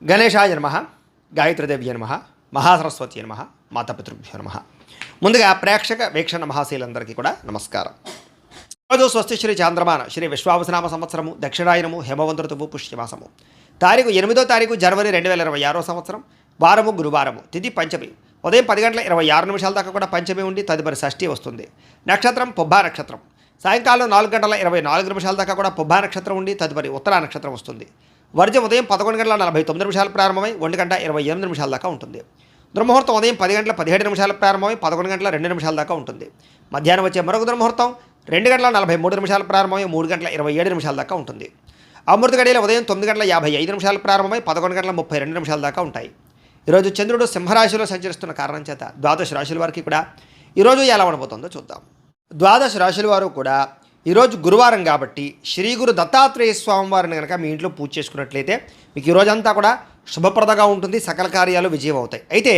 గణేశాయ నమః, గాయత్రీదేవ్య నమః, మహాసరస్వతి నమః, మాతాపితృభ్యో నమః. ముందుగా ప్రేక్షక వీక్షణ మహాశీలందరికీ కూడా నమస్కారం. రోజు స్వస్తి శ్రీ చాంద్రమాన శ్రీ విశ్వావసనామ సంవత్సరము దక్షిణాయనము హేమవంత ఋతువు పుష్యమాసము తారీఖు 8వ తారీఖు జనవరి 2026 సంవత్సరం వారము గురువారము తిథి పంచమి ఉదయం 10:26 దాకా కూడా పంచమి ఉండి తదుపరి షష్ఠి వస్తుంది. నక్షత్రం పుబ్బా నక్షత్రం సాయంకాలం 4:24 దాకా కూడా పుబ్బా నక్షత్రం ఉండి తదుపరి ఉత్తరా నక్షత్రం వస్తుంది. వర్జం ఉదయం 11:49 ప్రారంభమై 1:28 దాకా ఉంటుంది. దుర్ముహూర్తం ఉదయం 10:17 ప్రారంభమై 11:02 దాకా ఉంటుంది. మధ్యాహ్నం వచ్చే మరొక దుర్ముహూర్తం 2:43 ప్రారంభమై 3:27 దాకా ఉంటుంది. అమృత గడియలు ఉదయం 9:55 ప్రారంభమై 11:32 దాకా ఉంటాయి. ఈరోజు చంద్రుడు సింహరాశిలో సంచరిస్తున్న కారణం చేత ద్వాదశ రాశుల వారికి కూడా ఈరోజు ఎలా ఉండబోతుందో చూద్దాం. ద్వాదశ రాశుల వారు కూడా ఈరోజు గురువారం కాబట్టి శ్రీ గురు దత్తాత్రేయ స్వామి వారిని కనుక మీ ఇంట్లో పూజ చేసుకున్నట్లయితే మీకు ఈరోజంతా కూడా శుభప్రదంగా ఉంటుంది, సకల కార్యాలు విజయం అవుతాయి. అయితే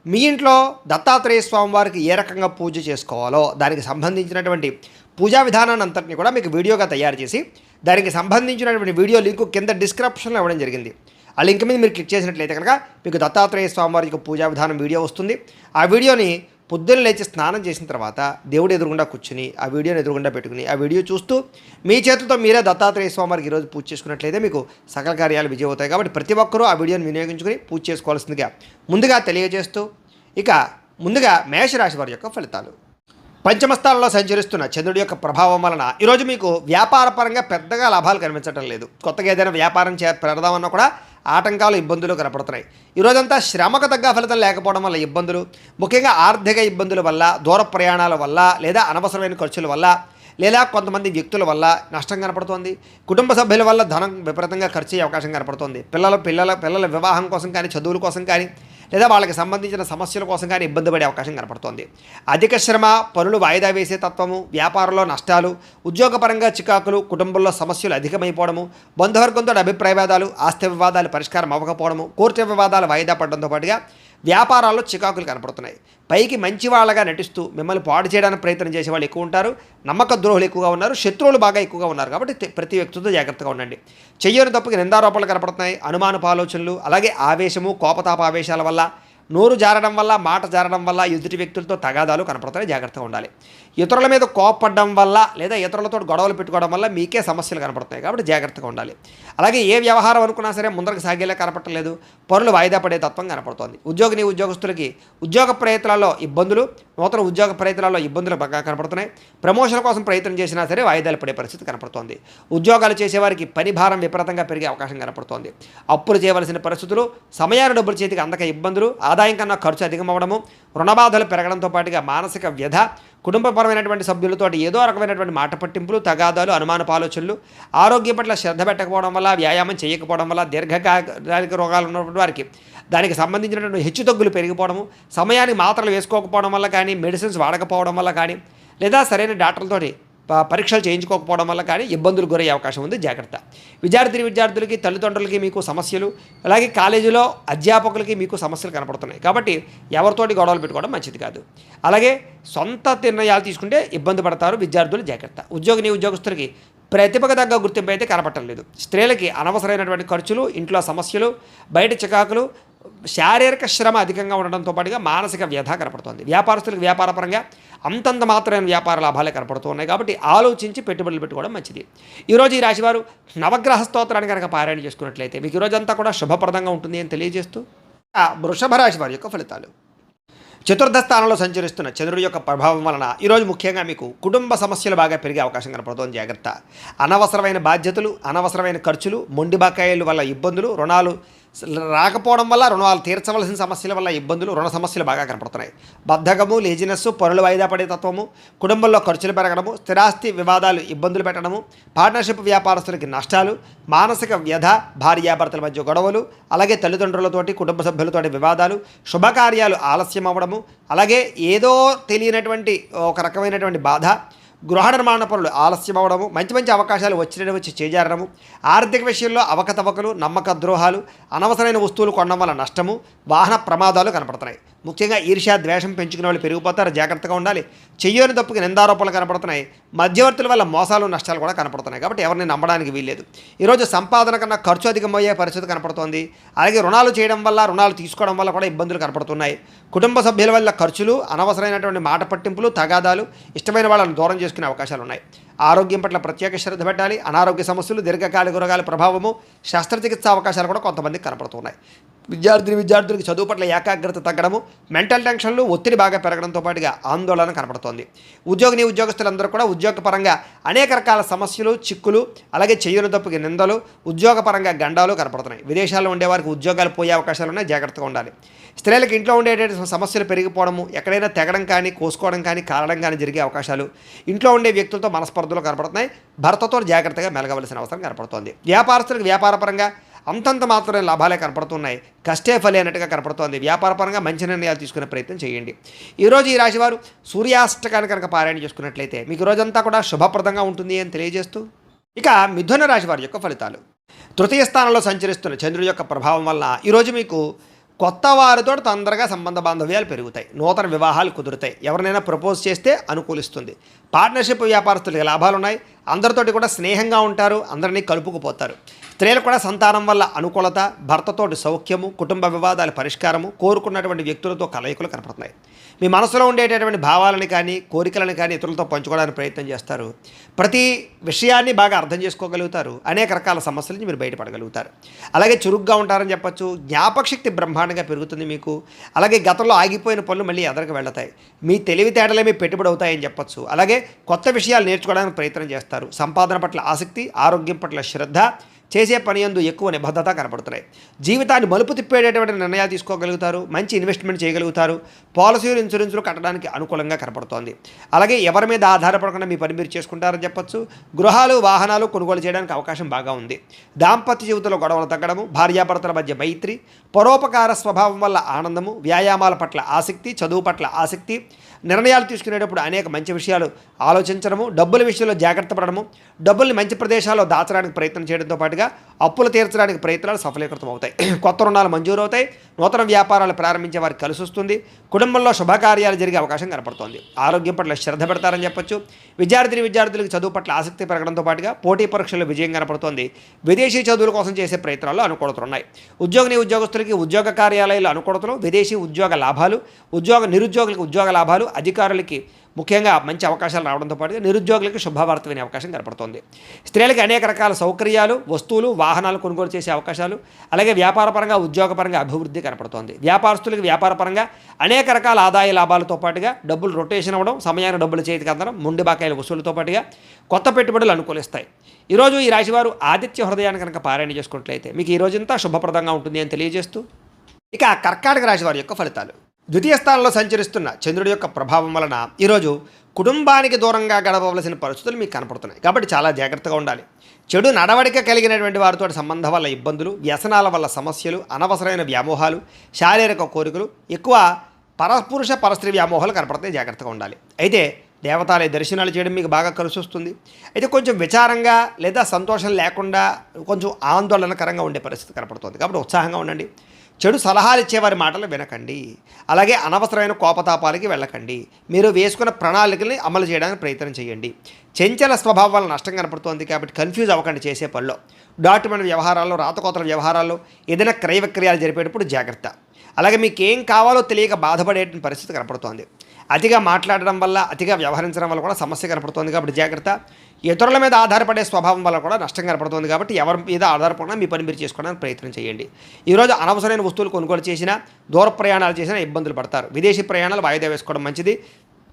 మీ ఇంట్లో దత్తాత్రేయ స్వామి వారికి ఏ రకంగా పూజ చేసుకోవాలో దానికి సంబంధించినటువంటి పూజా విధానాన్ని అంతటిని కూడా మీకు వీడియోగా తయారు చేసి దానికి సంబంధించినటువంటి వీడియో లింకు కింద డిస్క్రిప్షన్లో ఇవ్వడం జరిగింది. ఆ లింక్ మీద మీరు క్లిక్ చేసినట్లయితే కనుక మీకు దత్తాత్రేయ స్వామి వారి యొక్క పూజా విధానం వీడియో వస్తుంది. ఆ వీడియోని పొద్దున్న లేచి స్నానం చేసిన తర్వాత దేవుడు ఎదురుగుండా కూర్చుని ఆ వీడియోని ఎదురుగుండా పెట్టుకుని ఆ వీడియో చూస్తూ మీ చేతులతో మీరే దత్తాత్రేయ స్వామి వారికి ఈరోజు పూజ చేసుకున్నట్లయితే మీకు సకల కార్యాలు విజయం అవుతాయి. కాబట్టి ప్రతి ఒక్కరూ ఆ వీడియోని వినియోగించుకుని పూజ చేసుకోవాల్సిందిగా ముందుగా తెలియజేస్తూ ఇక ముందుగా మేషరాశి వారి యొక్క ఫలితాలు. పంచమస్థానంలో సంచరిస్తున్న చంద్రుడి యొక్క ప్రభావం వలన ఈరోజు మీకు వ్యాపార పరంగా పెద్దగా లాభాలు కనిపించడం లేదు. కొత్తగా ఏదైనా వ్యాపారం పెడదామన్నా కూడా ఆటంకాలు, ఇబ్బందులు కనపడుతున్నాయి. ఈరోజంతా శ్రమకు తగ్గ ఫలితం లేకపోవడం వల్ల ఇబ్బందులు, ముఖ్యంగా ఆర్థిక ఇబ్బందుల వల్ల, దూర ప్రయాణాల వల్ల, లేదా అనవసరమైన ఖర్చుల వల్ల, లేదా కొంతమంది వ్యక్తుల వల్ల నష్టం కనపడుతోంది. కుటుంబ సభ్యుల వల్ల ధనం విపరీతంగా ఖర్చు అయ్యే అవకాశం కనపడుతోంది. పిల్లల వివాహం కోసం కానీ, చదువుల కోసం కానీ, లేదా వాళ్ళకి సంబంధించిన సమస్యల కోసం కానీ ఇబ్బంది పడే అవకాశం కనపడుతోంది. అధిక శ్రమ, పనులు వాయిదా వేసే తత్వము, వ్యాపారంలో నష్టాలు, ఉద్యోగపరంగా చికాకులు, కుటుంబంలో సమస్యలు అధికమైపోవడము, బంధువర్గంతో అభిప్రాయవాదాలు, ఆస్తి వివాదాలు పరిష్కారం అవ్వకపోవడము, కోర్టు వివాదాలు వాయిదా పడడంతో పాటుగా వ్యాపారాల్లో చికాకులు కనపడుతున్నాయి. పైకి మంచి వాళ్ళగా నటిస్తూ మిమ్మల్ని పాడు చేయడానికి ప్రయత్నం చేసే వాళ్ళు ఎక్కువ ఉంటారు. నమ్మక ద్రోహులు ఎక్కువగా ఉన్నారు. శత్రువులు బాగా ఎక్కువగా ఉన్నారు. కాబట్టి ప్రతి వ్యక్తితో జాగ్రత్తగా ఉండండి. చెయ్యని తప్పుకి నిందారోపణలు కనపడుతున్నాయి. అనుమానపు ఆలోచనలు, అలాగే ఆవేశము, కోపతాప ఆవేశాల వల్ల, నోరు జారడం వల్ల, మాట జారడం వల్ల ఎదుటి వ్యక్తులతో తగాదాలు కనపడుతున్నాయి. జాగ్రత్తగా ఉండాలి. ఇతరుల మీద కోపపడడం వల్ల లేదా ఇతరులతో గొడవలు పెట్టుకోవడం వల్ల మీకే సమస్యలు కనపడుతున్నాయి. కాబట్టి జాగ్రత్తగా ఉండాలి. అలాగే ఏ వ్యవహారం అనుకున్నా సరే ముందరకు సాగేలా కనపడలేదు. పనులు వాయిదా పడే తత్వం కనపడుతోంది. ఉద్యోగస్తులకి ఉద్యోగ ప్రయత్నాల్లో ఇబ్బందులు, నూతన ఉద్యోగ ప్రయత్నాల్లో ఇబ్బందులు బాగా కనపడుతున్నాయి. ప్రమోషన్ కోసం ప్రయత్నం చేసినా సరే వాయిదాలు పడే పరిస్థితి కనపడుతోంది. ఉద్యోగాలు చేసేవారికి పని భారం విపరీతంగా పెరిగే అవకాశం కనపడుతోంది. అప్పులు చేయవలసిన పరిస్థితులు, సమయాన్ని డబ్బులు చేతికి అందక ఇబ్బందులు, ఆదాయం కన్నా ఖర్చు అధికమవడము, రుణబాధలు పెరగడంతో పాటుగా మానసిక వ్యధ, కుటుంబపరమైనటువంటి సభ్యులతో ఏదో రకమైనటువంటి మాట పట్టింపులు, తగాదాలు, అనుమానపు ఆలోచనలు, ఆరోగ్యం పట్ల శ్రద్ధ పెట్టకపోవడం వల్ల, వ్యాయామం చేయకపోవడం వల్ల, దీర్ఘకాలిక రోగాలు ఉన్నటువంటి వారికి దానికి సంబంధించినటువంటి హెచ్చుతగ్గులు పెరిగిపోవడము, సమయానికి మాత్రలు వేసుకోకపోవడం వల్ల కానీ, మెడిసిన్స్ వాడకపోవడం వల్ల కానీ, లేదా సరైన డాక్టర్లతోటి పరీక్షలు చేయించుకోకపోవడం వల్ల కానీ ఇబ్బందులు గురయ్యే అవకాశం ఉంది. జాగ్రత్త. విద్యార్థులకి, తల్లిదండ్రులకి మీకు సమస్యలు, అలాగే కాలేజీలో అధ్యాపకులకి మీకు సమస్యలు కనపడుతున్నాయి. కాబట్టి ఎవరితోటి గొడవలు పెట్టుకోవడం మంచిది కాదు. అలాగే సొంత నిర్ణయాలు తీసుకుంటే ఇబ్బంది పడతారు విద్యార్థులు. జాగ్రత్త. ఉద్యోగస్తులకి ప్రతిభకు తగ్గ గుర్తింపు అయితే కనపడటం లేదు. స్త్రీలకి అనవసరమైనటువంటి ఖర్చులు, ఇంట్లో సమస్యలు, బయట చికాకులు, శారీరక శ్రమ అధికంగా ఉండడంతో పాటుగా మానసిక వ్యధ కనపడుతుంది. వ్యాపారస్తులకు వ్యాపారపరంగా అంతంత మాత్రమైన వ్యాపార లాభాలే కనపడుతూ ఉన్నాయి. కాబట్టి ఆలోచించి పెట్టుబడులు పెట్టుకోవడం మంచిది. ఈరోజు ఈ రాశివారు నవగ్రహ స్తోత్రాన్ని కనుక పారాయణ చేసుకున్నట్లయితే మీకు ఈరోజంతా కూడా శుభప్రదంగా ఉంటుంది అని తెలియజేస్తూ వృషభ రాశి వారి యొక్క ఫలితాలు. చతుర్థ స్థానంలో సంచరిస్తున్న చంద్రుడి యొక్క ప్రభావం వలన ఈరోజు ముఖ్యంగా మీకు కుటుంబ సమస్యలు బాగా పెరిగే అవకాశం కనపడుతోంది. జాగ్రత్త. అనవసరమైన బాధ్యతలు, అనవసరమైన ఖర్చులు, మొండి బకాయిల వల్ల ఇబ్బందులు, రుణాలు రాకపోవడం వల్ల, రుణాలు తీర్చవలసిన సమస్యల వల్ల ఇబ్బందులు, రుణ సమస్యలు బాగా కనపడుతున్నాయి. బద్ధకము, లేజినెస్, పనులు వాయిదా పడే తత్వము, కుటుంబంలో ఖర్చులు పెరగడము, స్థిరాస్తి వివాదాలు ఇబ్బందులు పెట్టడము, పార్ట్నర్షిప్ వ్యాపారస్తులకి నష్టాలు, మానసిక వ్యధ, భార్యాభర్తల మధ్య గొడవలు, అలాగే తల్లిదండ్రులతోటి, కుటుంబ సభ్యులతోటి వివాదాలు, శుభకార్యాలు ఆలస్యం అవ్వడము, అలాగే ఏదో తెలియనటువంటి ఒక రకమైనటువంటి బాధ, గృహ నిర్మాణ పనులు ఆలస్యం అవ్వడము, మంచి అవకాశాలు వచ్చి చేజారడము, ఆర్థిక విషయంలో అవకతవకలు, నమ్మక ద్రోహాలు, అనవసరమైన వస్తువులు కొనడం వల్ల నష్టము, వాహన ప్రమాదాలు కనపడుతున్నాయి. ముఖ్యంగా ఈర్ష్య ద్వేషం పెంచుకునే వాళ్ళు పెరిగిపోతారు, జాగ్రత్తగా ఉండాలి. చెయ్యని తప్పుకి నిందారోపణలు కనపడుతున్నాయి. మధ్యవర్తుల వల్ల మోసాలు నష్టాలు కూడా కనపడుతున్నాయి కాబట్టి ఎవరిని నమ్మడానికి వీల్లేదు. ఈరోజు సంపాదన కన్నా ఖర్చు అధికమయ్యే పరిస్థితి కనపడుతోంది. అలాగే రుణాలు చేయడం వల్ల, రుణాలు తీసుకోవడం వల్ల కూడా ఇబ్బందులు కనపడుతున్నాయి. కుటుంబ సభ్యుల వల్ల ఖర్చులు, అనవసరమైనటువంటి మాట పట్టింపులు, తగాదాలు, ఇష్టమైన వాళ్ళని దూరం చేసుకునే అవకాశాలు ఉన్నాయి. ఆరోగ్యం పట్ల ప్రత్యేక శ్రద్ధ పెట్టాలి. అనారోగ్య సమస్యలు, దీర్ఘకాలిక రోగాల ప్రభావము, శస్త్రచికిత్స అవకాశాలు కూడా కొంతమందికి కనపడుతున్నాయి. విద్యార్థులకి చదువు పట్ల ఏకాగ్రత తగ్గడము, మెంటల్ టెన్షన్లు, ఒత్తిడి బాగా పెరగడంతో పాటుగా ఆందోళన కనపడుతోంది. ఉద్యోగస్తులందరూ కూడా ఉద్యోగపరంగా అనేక రకాల సమస్యలు, చిక్కులు, అలాగే చెయ్యని తప్పుకి నిందలు, ఉద్యోగపరంగా గండాలు కనపడుతున్నాయి. విదేశాల్లో ఉండేవారికి ఉద్యోగాలు పోయే అవకాశాలు ఉన్నాయి, జాగ్రత్తగా ఉండాలి. స్త్రీలకు ఇంట్లో ఉండేటువంటి సమస్యలు పెరిగిపోవడము, ఎక్కడైనా తెగడం కానీ, కోసుకోవడం కానీ, కాలడం కానీ జరిగే అవకాశాలు, ఇంట్లో ఉండే వ్యక్తులతో మనస్పర్ధలు కనపడుతున్నాయి. భర్తతో జాగ్రత్తగా మెలగవలసిన అవసరం కనపడుతోంది. వ్యాపారస్తులకు వ్యాపారపరంగా అంతంత మాత్రమే లాభాలే కనపడుతున్నాయి. కష్టే ఫలి అన్నట్టుగా కనపడుతోంది. వ్యాపారపరంగా మంచి నిర్ణయాలు తీసుకునే ప్రయత్నం చేయండి. ఈరోజు ఈ రాశివారు సూర్యాష్టకాన్ని కనుక పారాయణ చేసుకున్నట్లయితే మీకు రోజంతా కూడా శుభప్రదంగా ఉంటుంది అని తెలియజేస్తూ, ఇక మిథున రాశి వారి యొక్క ఫలితాలు. తృతీయ స్థానంలో సంచరిస్తున్న చంద్రుడి యొక్క ప్రభావం వల్ల ఈరోజు మీకు కొత్త వారితో తొందరగా సంబంధ బాంధవ్యాలు పెరుగుతాయి. నూతన వివాహాలు కుదురుతాయి. ఎవరినైనా ప్రపోజ్ చేస్తే అనుకూలిస్తుంది. పార్ట్నర్షిప్ వ్యాపారస్తులకి లాభాలు ఉన్నాయి. అందరితోటి కూడా స్నేహంగా ఉంటారు, అందరినీ కలుపుకుపోతారు. స్త్రీలు కూడా సంతానం వల్ల అనుకూలత, భర్తతోటి సౌఖ్యము, కుటుంబ వివాదాల పరిష్కారము, కోరుకున్నటువంటి వ్యక్తులతో కలయికలు కనపడుతున్నాయి. మీ మనసులో ఉండేటటువంటి భావాలని కానీ, కోరికలను కానీ ఇతరులతో పంచుకోవడానికి ప్రయత్నం చేస్తారు. ప్రతి విషయాన్ని బాగా అర్థం చేసుకోగలుగుతారు. అనేక రకాల సమస్యల నుంచి మీరు బయటపడగలుగుతారు. అలాగే చురుగ్గా ఉంటారని చెప్పచ్చు. జ్ఞాపకశక్తి బ్రహ్మాండంగా పెరుగుతుంది మీకు. అలాగే గతంలో ఆగిపోయిన పనులు మళ్ళీ ఎదరికి వెళతాయి. మీ తెలివితేటలే మీ పెట్టుబడి అవుతాయని చెప్పచ్చు. అలాగే కొత్త విషయాలు నేర్చుకోవడానికి ప్రయత్నం చేస్తారు. సంపాదన పట్ల ఆసక్తి, ఆరోగ్యం పట్ల శ్రద్ధ, చేసే పని యందు ఎక్కువ నిబద్ధత కనపడుతున్నాయి. జీవితాన్ని మలుపు తిప్పేటటువంటి నిర్ణయాలు తీసుకోగలుగుతారు. మంచి ఇన్వెస్ట్మెంట్ చేయగలుగుతారు. పాలసీలు, ఇన్సూరెన్సులు కట్టడానికి అనుకూలంగా కనపడుతోంది. అలాగే ఎవరి మీద ఆధారపడకుండా మీ పని మీరు చేసుకుంటారని చెప్పచ్చు. గృహాలు, వాహనాలు కొనుగోలు చేయడానికి అవకాశం బాగా ఉంది. దాంపత్య జీవితంలో గొడవలు తగ్గడము, భార్యాభర్తల మధ్య మైత్రి, పరోపకార స్వభావం వల్ల ఆనందము, వ్యాయామాల పట్ల ఆసక్తి, చదువు పట్ల ఆసక్తి, నిర్ణయాలు తీసుకునేటప్పుడు అనేక మంచి విషయాలు ఆలోచించడము, డబ్బుల విషయంలో జాగ్రత్త పడడము, డబ్బుల్ని మంచి ప్రదేశాల్లో దాచడానికి ప్రయత్నం చేయడంతో పాటుగా అప్పులు తీర్చడానికి ప్రయత్నాలు సఫలీకృతం అవుతాయి. కొత్త రుణాలు మంజూరు అవుతాయి. నూతన వ్యాపారాలు ప్రారంభించే వారికి కలిసి వస్తుంది. కుటుంబంలో శుభకార్యాలు జరిగే అవకాశం కనపడుతోంది. ఆరోగ్యం పట్ల శ్రద్ధ పెడతారని చెప్పొచ్చు. విద్యార్థులకు చదువు పట్ల ఆసక్తి పెరగడంతో పాటుగా పోటీ పరీక్షల్లో విజయం కనపడుతోంది. విదేశీ చదువుల కోసం చేసే ప్రయత్నాల్లో అనుకూలతలు ఉన్నాయి. ఉద్యోగస్తులకి ఉద్యోగ కార్యాలయాల్లో అనుకూలతలు, విదేశీ ఉద్యోగ లాభాలు, నిరుద్యోగులకు ఉద్యోగ లాభాలు, అధికారులకి ముఖ్యంగా మంచి అవకాశాలు రావడంతో పాటుగా నిరుద్యోగులకు శుభవార్త వినే అవకాశం కనపడుతోంది. స్త్రీలకు అనేక రకాల సౌకర్యాలు, వస్తువులు, వాహనాలు కొనుగోలు చేసే అవకాశాలు, అలాగే వ్యాపారపరంగా, ఉద్యోగపరంగా అభివృద్ధి కనపడుతోంది. వ్యాపారస్తులకు వ్యాపారపరంగా అనేక రకాల ఆదాయ లాభాలతో పాటుగా డబ్బులు రొటేషన్ అవ్వడం, సమయానికి డబ్బులు చేతికి అందడం, మొండి బాకాయల వసూలుతో పాటుగా కొత్త పెట్టుబడులు అనుకూలిస్తాయి. ఈరోజు ఈ రాశివారు ఆదిత్య హృదయాన్ని కనుక పారాయణ చేసుకున్నట్లయితే మీకు ఈ రోజంతా శుభప్రదంగా ఉంటుంది అని తెలియజేస్తూ, ఇక కర్కాటక రాశి వారి యొక్క ఫలితాలు. ద్వితీయ స్థానంలో సంచరిస్తున్న చంద్రుడి యొక్క ప్రభావం వలన ఈరోజు కుటుంబానికి దూరంగా గడపవలసిన పరిస్థితులు మీకు కనపడుతున్నాయి. కాబట్టి చాలా జాగ్రత్తగా ఉండాలి. చెడు నడవడిక కలిగినటువంటి వారితో సంబంధం వల్ల ఇబ్బందులు, వ్యసనాల వల్ల సమస్యలు, అనవసరమైన వ్యామోహాలు, శారీరక కోరికలు, ఎక్కువ పరపురుష పరస్త్రీ వ్యామోహాలు కనపడతాయి. జాగ్రత్తగా ఉండాలి. అయితే దేవతాలయ దర్శనాలు చేయడం మీకు బాగా కలిసి వస్తుంది. అయితే కొంచెం విచారంగా లేదా సంతోషం లేకుండా కొంచెం ఆందోళనకరంగా ఉండే పరిస్థితి కనపడుతుంది. కాబట్టి ఉత్సాహంగా ఉండండి. చెడు సలహాలు ఇచ్చేవారి మాటలు వినకండి. అలాగే అనవసరమైన కోపతాపాలకి వెళ్ళకండి. మీరు వేసుకున్న ప్రణాళికల్ని అమలు చేయడానికి ప్రయత్నం చేయండి. చెంచల స్వభావం వల్ల నష్టం కనపడుతోంది కాబట్టి కన్ఫ్యూజ్ అవ్వకండి చేసే పనిలో. డాక్యుమెంట్ వ్యవహారాల్లో, రాతకోతల వ్యవహారాల్లో, ఏదైనా క్రయ విక్రయాలు జరిపేటప్పుడు జాగ్రత్త. అలాగే మీకు ఏం కావాలో తెలియక బాధపడే పరిస్థితి కనపడుతోంది. అతిగా మాట్లాడడం వల్ల, అతిగా వ్యవహరించడం వల్ల కూడా సమస్య కనపడుతోంది కాబట్టి జాగ్రత్త. ఇతరుల మీద ఆధారపడే స్వభావం వల్ల కూడా నష్టం కనపడుతుంది కాబట్టి ఎవరి మీద ఆధారపడినా మీ పని మీరు చేసుకోవడానికి ప్రయత్నం చేయండి. ఈరోజు అనవసరమైన వస్తువులు కొనుగోలు చేసినా, దూర ప్రయాణాలు చేసినా ఇబ్బందులు పడతారు. విదేశీ ప్రయాణాలు వాయిదా వేసుకోవడం మంచిది.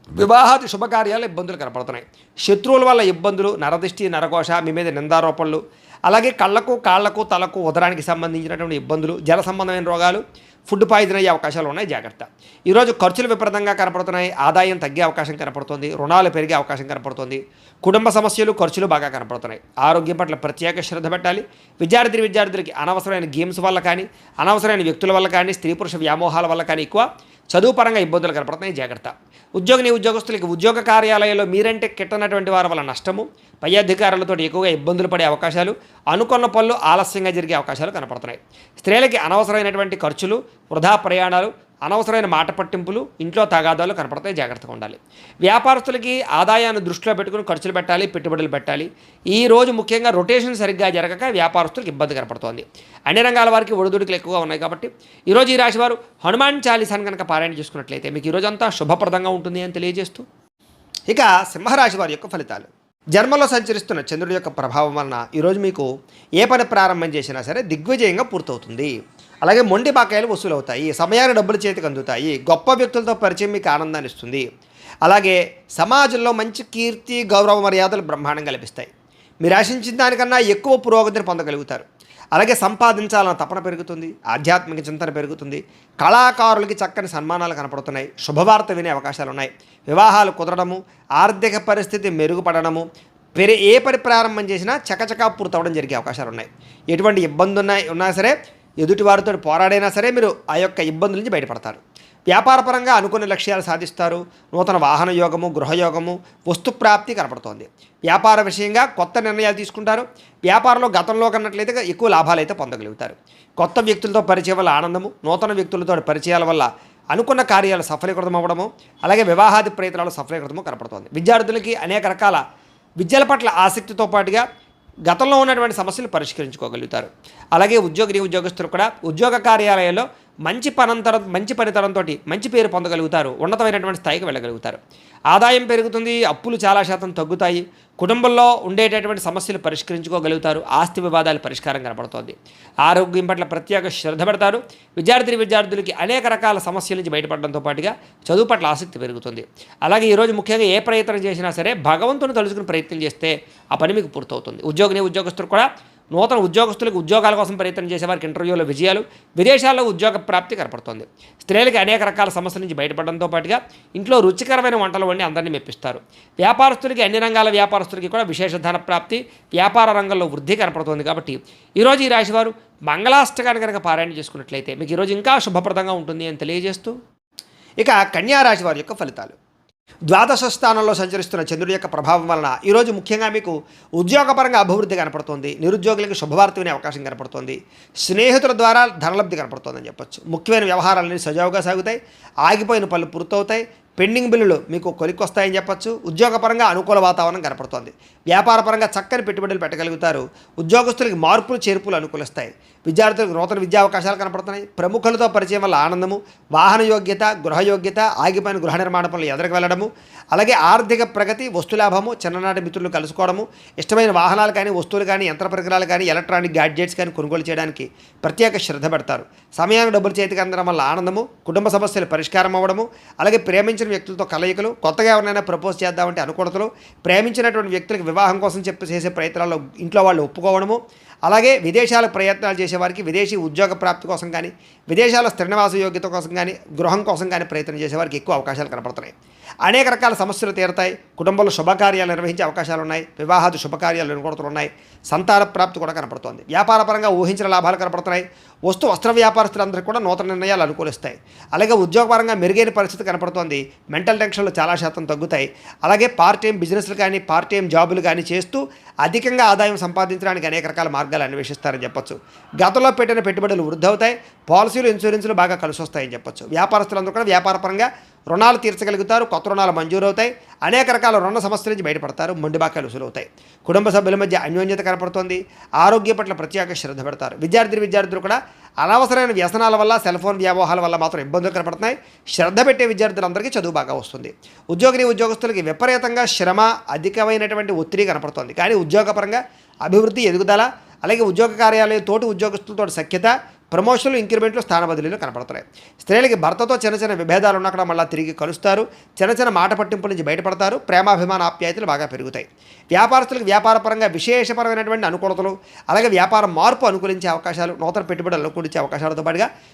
వివాహాది శుభకార్యాలు ఇబ్బందులు కనపడుతున్నాయి. శత్రువుల వల్ల ఇబ్బందులు, నరదిష్టి, నరఘోష, మీ మీద నిందారోపణలు, అలాగే కళ్ళకు, కాళ్లకు, తలకు, ఉదరానికి సంబంధించినటువంటి ఇబ్బందులు, జల సంబంధమైన రోగాలు, ఫుడ్ పాయిజన్ అయ్యే అవకాశాలు ఉన్నాయి. జాగ్రత్త. ఈరోజు ఖర్చులు విపరీతంగా కనపడుతున్నాయి. ఆదాయం తగ్గే అవకాశం కనపడుతుంది. రుణాలు పెరిగే అవకాశం కనపడుతుంది. కుటుంబ సమస్యలు, ఖర్చులు బాగా కనపడుతున్నాయి. ఆరోగ్యం పట్ల ప్రత్యేక శ్రద్ధ పెట్టాలి. విద్యార్థులకి అనవసరమైన గేమ్స్ వల్ల కానీ, అనవసరమైన వ్యక్తుల వల్ల కానీ, స్త్రీ పురుష వ్యామోహాల వల్ల కానీ ఎక్కువ చదువు పరంగా ఇబ్బందులు కనపడుతున్నాయి. జాగ్రత్త. ఉద్యోగస్తులకి ఉద్యోగ కార్యాలయాల్లో మీరంటే కిట్టనటువంటి వారి వల్ల నష్టము, పై అధికారులతో ఎక్కువగా ఇబ్బందులు పడే అవకాశాలు, అనుకున్న పనులు ఆలస్యంగా జరిగే అవకాశాలు కనపడుతున్నాయి. స్త్రీలకి అనవసరమైనటువంటి ఖర్చులు, వృధా ప్రయాణాలు, అనవసరమైన మాట పట్టింపులు, ఇంట్లో తగాదాలు కనపడతాయి, జాగ్రత్తగా ఉండాలి. వ్యాపారస్తులకి ఆదాయాన్ని దృష్టిలో పెట్టుకుని ఖర్చులు పెట్టాలి, పెట్టుబడులు పెట్టాలి. ఈరోజు ముఖ్యంగా రొటేషన్ సరిగ్గా జరగక వ్యాపారస్తులకు ఇబ్బంది కనపడుతోంది. అన్ని రంగాల వారికి ఒడిదుడుకులు ఎక్కువగా ఉన్నాయి కాబట్టి ఈరోజు ఈ రాశి వారు హనుమాన్ చాలీసాను కనుక పారాయణ చేసుకున్నట్లయితే మీకు ఈరోజంతా శుభప్రదంగా ఉంటుంది అని తెలియజేస్తూ, ఇక సింహరాశి వారి యొక్క ఫలితాలు. జన్మలో సంచరిస్తున్న చంద్రుడి యొక్క ప్రభావం వలన ఈరోజు మీకు ఏ పని ప్రారంభం చేసినా సరే దిగ్విజయంగా పూర్తవుతుంది. అలాగే మొండి బాకాయలు వసూలు అవుతాయి, సమయాన్ని డబ్బులు చేతికి అందుతాయి, గొప్ప వ్యక్తులతో పరిచయం మీకు ఆనందాన్ని ఇస్తుంది. అలాగే సమాజంలో మంచి కీర్తి, గౌరవ మర్యాదలు బ్రహ్మాండంగా లభిస్తాయి. మీరు ఆశించిన దానికన్నా ఎక్కువ పురోగతిని పొందగలుగుతారు. అలాగే సంపాదించాలన్న తపన పెరుగుతుంది, ఆధ్యాత్మిక చింతన పెరుగుతుంది. కళాకారులకి చక్కని సన్మానాలు కనపడుతున్నాయి, శుభవార్త వినే అవకాశాలు ఉన్నాయి. వివాహాలు కుదరడము, ఆర్థిక పరిస్థితి మెరుగుపడడము, ఏ పని ప్రారంభం చేసినా చకచకా పూర్తవడం జరిగే అవకాశాలు ఉన్నాయి. ఎటువంటి ఇబ్బంది ఉన్నా సరే, ఎదుటివారితో పోరాడైనా సరే మీరు ఆ యొక్క ఇబ్బందుల నుంచి బయటపడతారు. వ్యాపారపరంగా అనుకునే లక్ష్యాలు సాధిస్తారు. నూతన వాహన యోగము, గృహయోగము, వస్తుప్రాప్తి కనపడుతోంది. వ్యాపార విషయంగా కొత్త నిర్ణయాలు తీసుకుంటారు. వ్యాపారంలో గతంలో కన్నట్లయితే ఎక్కువ లాభాలు అయితే పొందగలుగుతారు. కొత్త వ్యక్తులతో పరిచయం వల్ల ఆనందము, నూతన వ్యక్తులతో పరిచయాల వల్ల అనుకున్న కార్యాలు సఫలీకృతం అవ్వడము, అలాగే వివాహాది ప్రయత్నాలు సఫలీకృతము కనపడుతోంది. విద్యార్థులకి అనేక రకాల విద్యల పట్ల ఆసక్తితో పాటుగా గతంలో ఉన్నటువంటి సమస్యలు పరిష్కరించుకోగలుగుతారు. అలాగే ఉద్యోగస్తులు కూడా ఉద్యోగ కార్యాలయాల్లో మంచి పనితనంతో మంచి పేరు పొందగలుగుతారు, ఉన్నతమైనటువంటి స్థాయికి వెళ్ళగలుగుతారు. ఆదాయం పెరుగుతుంది, అప్పులు చాలా శాతం తగ్గుతాయి. కుటుంబంలో ఉండేటటువంటి సమస్యలు పరిష్కరించుకోగలుగుతారు. ఆస్తి వివాదాల పరిష్కారం కనపడుతోంది. ఆరోగ్యం పట్ల ప్రత్యేక శ్రద్ధ పెడతారు. విద్యార్థులకి అనేక రకాల సమస్యల నుంచి బయటపడడంతో పాటుగా చదువు పట్ల ఆసక్తి పెరుగుతుంది. అలాగే ఈరోజు ముఖ్యంగా ఏ ప్రయత్నం చేసినా సరే భగవంతుని తలుచుకుని ప్రయత్నం చేస్తే ఆ పని మీకు పూర్తవుతుంది. ఉద్యోగస్తులు కూడా నూతన ఉద్యోగస్తులకు ఉద్యోగాల కోసం ప్రయత్నం చేసేవారికి ఇంటర్వ్యూలో విజయాలు, విదేశాల్లో ఉద్యోగ ప్రాప్తి కనపడుతోంది. స్త్రీలకి అనేక రకాల సమస్యల నుంచి బయటపడడంతో పాటుగా ఇంట్లో రుచికరమైన వంటలు వండి అందరినీ మెప్పిస్తారు. వ్యాపారస్తులకి అన్ని రంగాల వ్యాపారస్తులకి కూడా విశేష ధన ప్రాప్తి, వ్యాపార రంగంలో వృద్ధి కనపడుతోంది. కాబట్టి ఈరోజు ఈ రాశివారు మంగళాష్టకాన్ని కనుక పారాయణ చేసుకున్నట్లయితే మీకు ఈరోజు ఇంకా శుభప్రదంగా ఉంటుంది అని తెలియజేస్తూ, ఇక కన్యా రాశి వారి యొక్క ఫలితాలు. ద్వాదశ స్థానంలో సంచరిస్తున్న చంద్రుడి యొక్క ప్రభావం వలన ఈరోజు ముఖ్యంగా మీకు ఉద్యోగపరంగా అభివృద్ధి కనపడుతుంది. నిరుద్యోగులకు శుభవార్త వినే అవకాశం కనపడుతుంది. స్నేహితుల ద్వారా ధనలబ్ధి కనపడుతుందని చెప్పొచ్చు. ముఖ్యమైన వ్యవహారాలన్నీ సజావుగా సాగుతాయి. ఆగిపోయిన పనులు పూర్తవుతాయి. పెండింగ్ బిల్లులు మీకు కొలిక్కొస్తాయని చెప్పొచ్చు. ఉద్యోగపరంగా అనుకూల వాతావరణం కనపడుతోంది. వ్యాపారపరంగా చక్కని పెట్టుబడులు పెట్టగలుగుతారు. ఉద్యోగస్తులకి మార్పులు చేర్పులు అనుకూలిస్తాయి. విద్యార్థులకు నూతన విద్యా అవకాశాలు కనపడుతున్నాయి. ప్రముఖులతో పరిచయం వల్ల ఆనందము, వాహన యోగ్యత, గృహయోగ్యత, ఆగిపోయిన గృహ నిర్మాణ పనులు ఎదురుకు వెళ్ళడము, అలాగే ఆర్థిక ప్రగతి, వస్తులాభము, చిన్ననాటి మిత్రులు కలుసుకోవడము, ఇష్టమైన వాహనాలు కానీ, వస్తువులు కానీ, యంత్ర పరికరాలు కానీ, ఎలక్ట్రానిక్ గ్యాడ్జెట్స్ కానీ కొనుగోలు చేయడానికి ప్రత్యేక శ్రద్ధ పెడతారు. సమయానికి డబ్బులు చేతికి అందడం వల్ల ఆనందము, కుటుంబ సమస్యలు పరిష్కారం అవ్వడము, అలాగే ప్రేమించిన వ్యక్తులతో కలయికలు, కొత్తగా ఎవరైనా ప్రపోజ్ చేద్దామంటే అనుకూలతలు, ప్రేమించినటువంటి వ్యక్తులకు వివాహం కోసం చేసే ప్రయత్నాల్లో ఇంట్లో వాళ్ళు ఒప్పుకోవడము, అలాగే విదేశాల ప్రయత్నాలు చేసేవారికి విదేశీ ఉద్యోగ ప్రాప్తి కోసం కానీ, విదేశాల స్థిర నివాస యోగ్యత కోసం కానీ, గృహం కోసం కానీ ప్రయత్నం చేసేవారికి ఎక్కువ అవకాశాలు కనపడుతున్నాయి. అనేక రకాల సమస్యలు తీరుతాయి. కుటుంబంలో శుభకార్యాలు నిర్వహించే అవకాశాలు ఉన్నాయి. వివాహాది శుభకార్యాలు అనుకూలతలు ఉన్నాయి. సంతాన ప్రాప్తి కూడా కనపడుతోంది. వ్యాపారపరంగా ఊహించిన లాభాలు కనపడుతున్నాయి. వస్త్ర వ్యాపారస్తులందరికీ కూడా నూతన నిర్ణయాలు అనుకూలిస్తాయి. అలాగే ఉద్యోగపరంగా మెరుగైన పరిస్థితి కనపడుతోంది. మెంటల్ టెన్షన్లు చాలా శాతం తగ్గుతాయి. అలాగే పార్ట్ టైం బిజినెస్లు కానీ, పార్ట్ టైం జాబులు కానీ చేస్తూ అధికంగా ఆదాయం సంపాదించడానికి అనేక రకాల మార్గాలు అన్వేషిస్తారని చెప్పొచ్చు. గతంలో పెట్టిన పెట్టుబడులు వృద్ధి అవుతాయి. పాలసీలు, ఇన్సూరెన్సులు బాగా కలిసి వస్తాయని చెప్పొచ్చు. వ్యాపారస్తులందరూ కూడా వ్యాపారపరంగా రుణాలు తీర్చగలుగుతారు. కొత్త రుణాలు మంజూరు అవుతాయి. అనేక రకాల రుణ సమస్యల నుంచి బయటపడతారు. మొండి బాకాయలు వసూలు అవుతాయి. కుటుంబ సభ్యుల మధ్య అన్యోన్యత కనపడుతోంది. ఆరోగ్య పట్ల ప్రత్యేక శ్రద్ధ పెడతారు. విద్యార్థులు కూడా అనవసరమైన వ్యసనాల వల్ల, సెల్ ఫోన్ వ్యామోహాల వల్ల మాత్రం ఇబ్బందులు కనపడుతున్నాయి. శ్రద్ధ పెట్టే విద్యార్థులందరికీ చదువు బాగా వస్తుంది. ఉద్యోగస్తులకి విపరీతంగా శ్రమ, అధికమైనటువంటి ఒత్తిడి కనపడుతోంది. కానీ ఉద్యోగపరంగా అభివృద్ధి, ఎదుగుదల, అలాగే ఉద్యోగ కార్యాలయం తోటి ఉద్యోగస్తులతో సఖ్యత, ప్రమోషన్లు, ఇంక్రిమెంట్లు, స్థాన బదిలీలు కనపడుతున్నాయి. స్త్రీలకి భర్తతో చిన్న విభేదాలు ఉన్నక్కడ మళ్ళీ తిరిగి కలుస్తారు. చిన్న మాట పట్టింపుల నుంచి బయటపడతారు. ప్రేమాభిమాన ఆప్యాయతలు బాగా పెరుగుతాయి. వ్యాపారస్తులకు వ్యాపారపరంగా విశేషపరమైనటువంటి అనుకూలతలు, అలాగే వ్యాపార మార్పు అనుకూలించే అవకాశాలు, నూతన పెట్టుబడులు అనుకూలించే అవకాశాలతో పాటుగా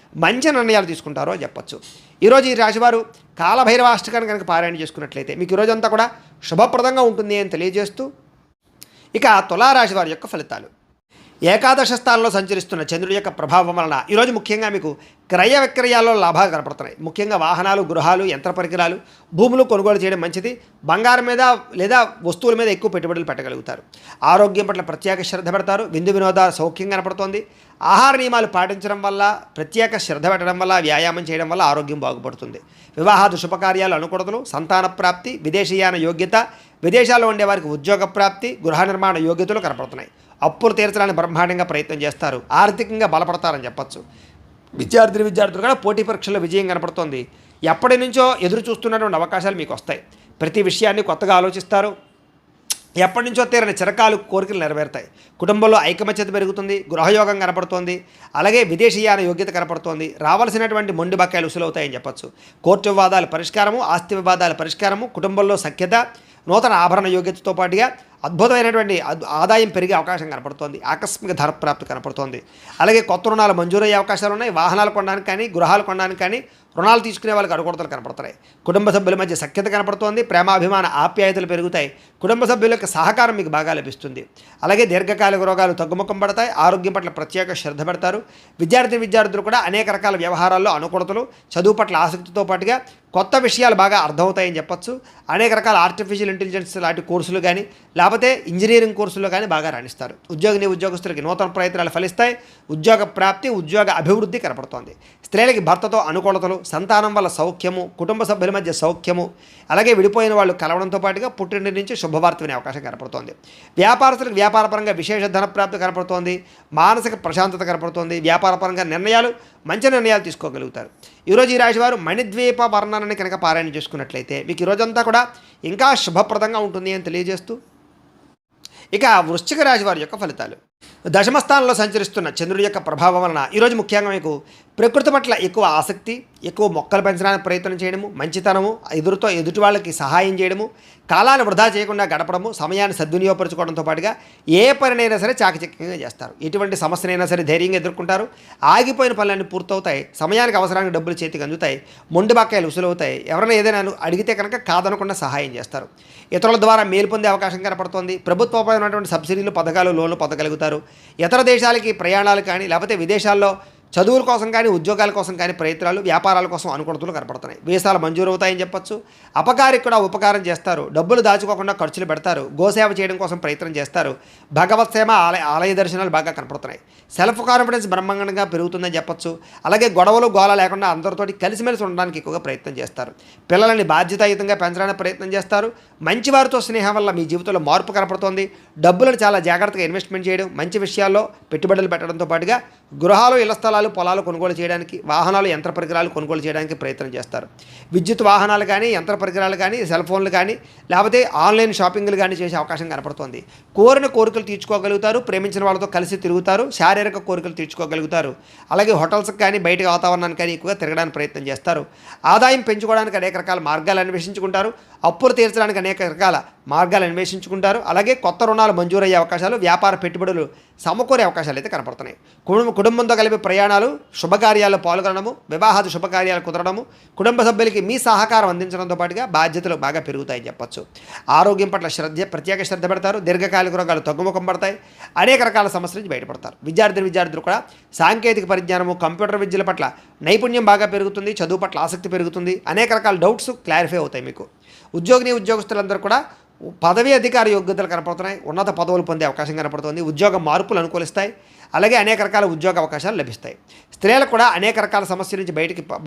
మంచి నిర్ణయాలు తీసుకుంటారో అని చెప్పొచ్చు. ఈరోజు ఈ రాశివారు కాలభైరవాష్టకాన్ని కనుక పారాయణ చేసుకున్నట్లయితే మీకు ఈరోజంతా కూడా శుభప్రదంగా ఉంటుంది అని తెలియజేస్తూ, ఇక తులారాశి వారి యొక్క ఫలితాలు. ఏకాదశ స్థానంలో సంచరిస్తున్న చంద్రుడి యొక్క ప్రభావం వలన ఈరోజు ముఖ్యంగా మీకు క్రయ విక్రయాల్లో లాభాలు కనపడుతున్నాయి. ముఖ్యంగా వాహనాలు, గృహాలు, యంత్ర పరికరాలు, భూములు కొనుగోలు చేయడం మంచిది. బంగారం మీద లేదా వస్తువుల మీద ఎక్కువ పెట్టుబడులు పెట్టగలుగుతారు. ఆరోగ్యం పట్ల ప్రత్యేక శ్రద్ధ పెడతారు. విందు వినోదాలు సౌఖ్యం కనపడుతోంది. ఆహార నియమాలు పాటించడం వల్ల, ప్రత్యేక శ్రద్ధ పెట్టడం వల్ల, వ్యాయామం చేయడం వల్ల ఆరోగ్యం బాగుపడుతుంది. వివాహాది శుభకార్యాలు అనుకూలతలు, సంతాన ప్రాప్తి, విదేశీయాన యోగ్యత, విదేశాల్లో ఉండే వారికి ఉద్యోగ ప్రాప్తి, గృహ నిర్మాణ యోగ్యతలు కనపడుతున్నాయి. అప్పులు తీర్చడానికి బ్రహ్మాండంగా ప్రయత్నం చేస్తారు. ఆర్థికంగా బలపడతారని చెప్పచ్చు. విద్యార్థులు కూడా పోటీ పరీక్షల్లో విజయం కనపడుతోంది. ఎప్పటి నుంచో ఎదురు చూస్తున్నటువంటి అవకాశాలు మీకు వస్తాయి. ప్రతి విషయాన్ని కొత్తగా ఆలోచిస్తారు. ఎప్పటి నుంచో తీరని చిరకాలు కోరికలు నెరవేరుతాయి. కుటుంబంలో ఐకమత్యత పెరుగుతుంది. గృహయోగం కనపడుతోంది. అలాగే విదేశీయాన యోగ్యత కనపడుతోంది. రావాల్సినటువంటి మొండి బకాయిలు ఉసులవుతాయని చెప్పచ్చు. కోర్టు వివాదాల పరిష్కారము, ఆస్తి వివాదాల పరిష్కారము, కుటుంబంలో సఖ్యత, నూతన ఆభరణ యోగ్యతతో పాటుగా అద్భుతమైనటువంటి ఆదాయం పెరిగే అవకాశం కనపడుతోంది. ఆకస్మిక ధనప్రాప్తి కనపడుతోంది. అలాగే కొత్త రుణాలు మంజూరయ్యే అవకాశాలు ఉన్నాయి. వాహనాలు కొనడానికి కానీ, గృహాలు కొనడానికి కానీ, రుణాలు తీసుకునే వాళ్ళకి అడుగుడతలు కనపడుతున్నాయి. కుటుంబ సభ్యుల మధ్య సఖ్యత కనపడుతోంది. ప్రేమాభిమాన ఆప్యాయతలు పెరుగుతాయి. కుటుంబ సభ్యుల యొక్క సహకారం మీకు బాగా లభిస్తుంది. అలాగే దీర్ఘకాలిక రోగాలు తగ్గుముఖం పడతాయి. ఆరోగ్యం పట్ల ప్రత్యేక శ్రద్ధ పెడతారు. విద్యార్థులు కూడా అనేక రకాల వ్యవహారాల్లో అనుకూలతలు, చదువు పట్ల ఆసక్తితో పాటుగా కొత్త విషయాలు బాగా అర్థమవుతాయని చెప్పచ్చు. అనేక రకాల ఆర్టిఫిషియల్ ఇంటెలిజెన్స్ లాంటి కోర్సులు కానీ, లేకపోతే ఇంజనీరింగ్ కోర్సుల్లో కానీ బాగా రాణిస్తారు. ఉద్యోగస్తులకి నూతన ప్రయత్నాలు ఫలిస్తాయి. ఉద్యోగ ప్రాప్తి, ఉద్యోగ అభివృద్ధి కనపడుతోంది. స్త్రీలకి భర్తతో అనుకూలతలు, సంతానం వల్ల సౌఖ్యము, కుటుంబ సభ్యుల మధ్య సౌఖ్యము, అలాగే విడిపోయిన వాళ్ళు కలవడంతో పాటుగా పుట్టింటి నుంచి శుభవార్త వినే అవకాశం కనపడుతోంది. వ్యాపారస్తులకు వ్యాపారపరంగా విశేష ధనప్రాప్తి కనపడుతోంది. మానసిక ప్రశాంతత కనపడుతోంది. వ్యాపారపరంగా మంచి నిర్ణయాలు తీసుకోగలుగుతారు. ఈరోజు ఈ రాశివారు మణిద్వీప వర్ణనని కనుక పారాయణ చేసుకున్నట్లయితే మీకు ఈరోజంతా కూడా ఇంకా శుభప్రదంగా ఉంటుంది అని తెలియజేస్తూ, ఇక వృశ్చిక రాశి వారి యొక్క ఫలితాలు. దశమస్థానంలో సంచరిస్తున్న చంద్రుడి యొక్క ప్రభావం వలన ఈరోజు ముఖ్యంగా మీకు ప్రకృతి పట్ల ఎక్కువ ఆసక్తి, ఎక్కువ మొక్కలు పెంచడానికి ప్రయత్నం చేయడము, మంచితనము, ఎదుటి వాళ్ళకి సహాయం చేయడము, కాలాన్ని వృధా చేయకుండా గడపడము, సమయాన్ని సద్వినియోగపరచుకోవడంతో పాటుగా ఏ పనినైనా సరే చాకచక్యంగా చేస్తారు. ఎటువంటి సమస్యనైనా సరే ధైర్యంగా ఎదుర్కొంటారు. ఆగిపోయిన పనులన్నీ పూర్తవుతాయి. సమయానికి అవసరానికి డబ్బులు చేతికి అందుతాయి. మొండి బకాయిలు ఉసులవుతాయి. ఎవరైనా ఏదైనా అడిగితే కనుక కాదనకుండా సహాయం చేస్తారు. ఇతరుల ద్వారా మేలు పొందే అవకాశం కనపడుతోంది. ప్రభుత్వపరమైనటువంటి సబ్సిడీలు, పథకాలు, లోన్లు పొందగలుగుతారు. ఇతర దేశాలకి ప్రయాణాలు కానీ, లేకపోతే విదేశాల్లో చదువుల కోసం కానీ, ఉద్యోగాల కోసం కానీ ప్రయత్నాలు, వ్యాపారాల కోసం అనుకూలతలు కనపడుతున్నాయి. వీసాలు మంజూరు అవుతాయని చెప్పొచ్చు. అపకారికి కూడా ఉపకారం చేస్తారు. డబ్బులు దాచుకోకుండా ఖర్చులు పెడతారు. గోసేవ చేయడం కోసం ప్రయత్నం చేస్తారు. భగవత్ సేవ, ఆలయ దర్శనాలు బాగా కనపడుతున్నాయి. సెల్ఫ్ కాన్ఫిడెన్స్ బ్రహ్మాండంగా పెరుగుతుందని చెప్పొచ్చు. అలాగే గొడవలు, గోల లేకుండా అందరితోటి కలిసిమెలిసి ఉండడానికి ఎక్కువగా ప్రయత్నం చేస్తారు. పిల్లల్ని బాధ్యతాయుతంగా పెంచడానికి ప్రయత్నం చేస్తారు. మంచివారితో స్నేహం వల్ల మీ జీవితంలో మార్పు కనపడుతోంది. డబ్బులను చాలా జాగ్రత్తగా ఇన్వెస్ట్మెంట్ చేయడం, మంచి విషయాల్లో పెట్టుబడులు పెట్టడంతో పాటుగా గృహాలు, ఇళ్ల స్థలాలు, పొలాలు కొనుగోలు చేయడానికి, వాహనాలు, యంత్ర పరికరాలు కొనుగోలు చేయడానికి ప్రయత్నం చేస్తారు. విద్యుత్ వాహనాలు కానీ, యంత్ర పరికరాలు కానీ, సెల్ ఫోన్లు కానీ, లేకపోతే ఆన్లైన్ షాపింగ్లు కానీ చేసే అవకాశం కనపడుతోంది. కోరిన కోరికలు తీర్చుకోగలుగుతారు. ప్రేమించిన వాళ్ళతో కలిసి తిరుగుతారు. శారీరక కోరికలు తీర్చుకోగలుగుతారు. అలాగే హోటల్స్కి కానీ, బయట వాతావరణానికి కానీ ఎక్కువగా తిరగడానికి ప్రయత్నం చేస్తారు. ఆదాయం పెంచుకోవడానికి అనేక రకాల మార్గాలు అన్వేషించుకుంటారు. అప్పులు తీర్చడానికి అనేక రకాల మార్గాలు అన్వేషించుకుంటారు. అలాగే కొత్త రుణాలు మంజూరయ్యే అవకాశాలు, వ్యాపార పెట్టుబడులు సమకూరే అవకాశాలు అయితే కనపడుతున్నాయి. కుటుంబంతో కలిపి ప్రయాణాలు, శుభకార్యాల్లో పాల్గొనడము, వివాహాది శుభకార్యాలు కుదరడము, కుటుంబ సభ్యులకి మీ సహకారం అందించడంతో పాటుగా బాధ్యతలు బాగా పెరుగుతాయని చెప్పొచ్చు. ఆరోగ్యం పట్ల ప్రత్యేక శ్రద్ధ పెడతారు. దీర్ఘకాలిక రోగాలు తగ్గుముఖం పడతాయి. అనేక రకాల సమస్యల నుంచి బయటపడతారు. విద్యార్థులు కూడా సాంకేతిక పరిజ్ఞానము, కంప్యూటర్ విద్యల పట్ల నైపుణ్యం బాగా పెరుగుతుంది. చదువు పట్ల ఆసక్తి పెరుగుతుంది. అనేక రకాల డౌట్స్ క్లారిఫై అవుతాయి మీకు. ఉద్యోగస్తులందరూ కూడా పదవీ అధికార యోగ్యతలు కనపడుతున్నాయి. ఉన్నత పదవులు పొందే అవకాశం కనపడుతుంది. ఉద్యోగ మార్పులు అనుకూలిస్తాయి. అలాగే అనేక రకాల ఉద్యోగ అవకాశాలు లభిస్తాయి. స్త్రీలకు కూడా అనేక రకాల సమస్యల నుంచి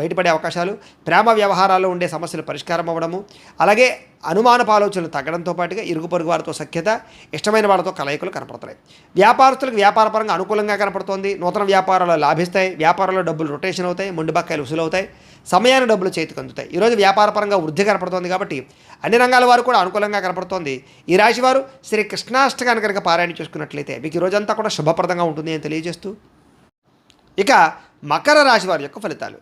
బయటపడే అవకాశాలు, ప్రేమ వ్యవహారాల్లో ఉండే సమస్యలు పరిష్కారం అవ్వడము, అలాగే అనుమానపు ఆలోచనలు తగ్గడంతో పాటుగా ఇరుగు పొరుగు వారితో సఖ్యత, ఇష్టమైన వాళ్ళతో కలయికలు కనపడుతున్నాయి. వ్యాపారస్తులకు వ్యాపారపరంగా అనుకూలంగా కనపడుతోంది. నూతన వ్యాపారాలు లాభిస్తాయి. వ్యాపారంలో డబ్బులు రొటేషన్ అవుతాయి. మొండి బకాయిలు ఉసులవుతాయి. సమయాన్ని డబ్బులు చేతికి అందుతాయి. ఈరోజు వ్యాపారపరంగా వృద్ధి కనపడుతోంది కాబట్టి అన్ని రంగాల వారు కూడా అనుకూలంగా కనపడుతోంది. ఈ రాశి వారు శ్రీ కృష్ణాష్టకాన్ని కనుక పారాయణ చేసుకున్నట్లయితే మీకు ఈ రోజంతా కూడా శుభప్రదంగా ఉంటుంది అని తెలియజేస్తూ, ఇక మకర రాశి వారి యొక్క ఫలితాలు.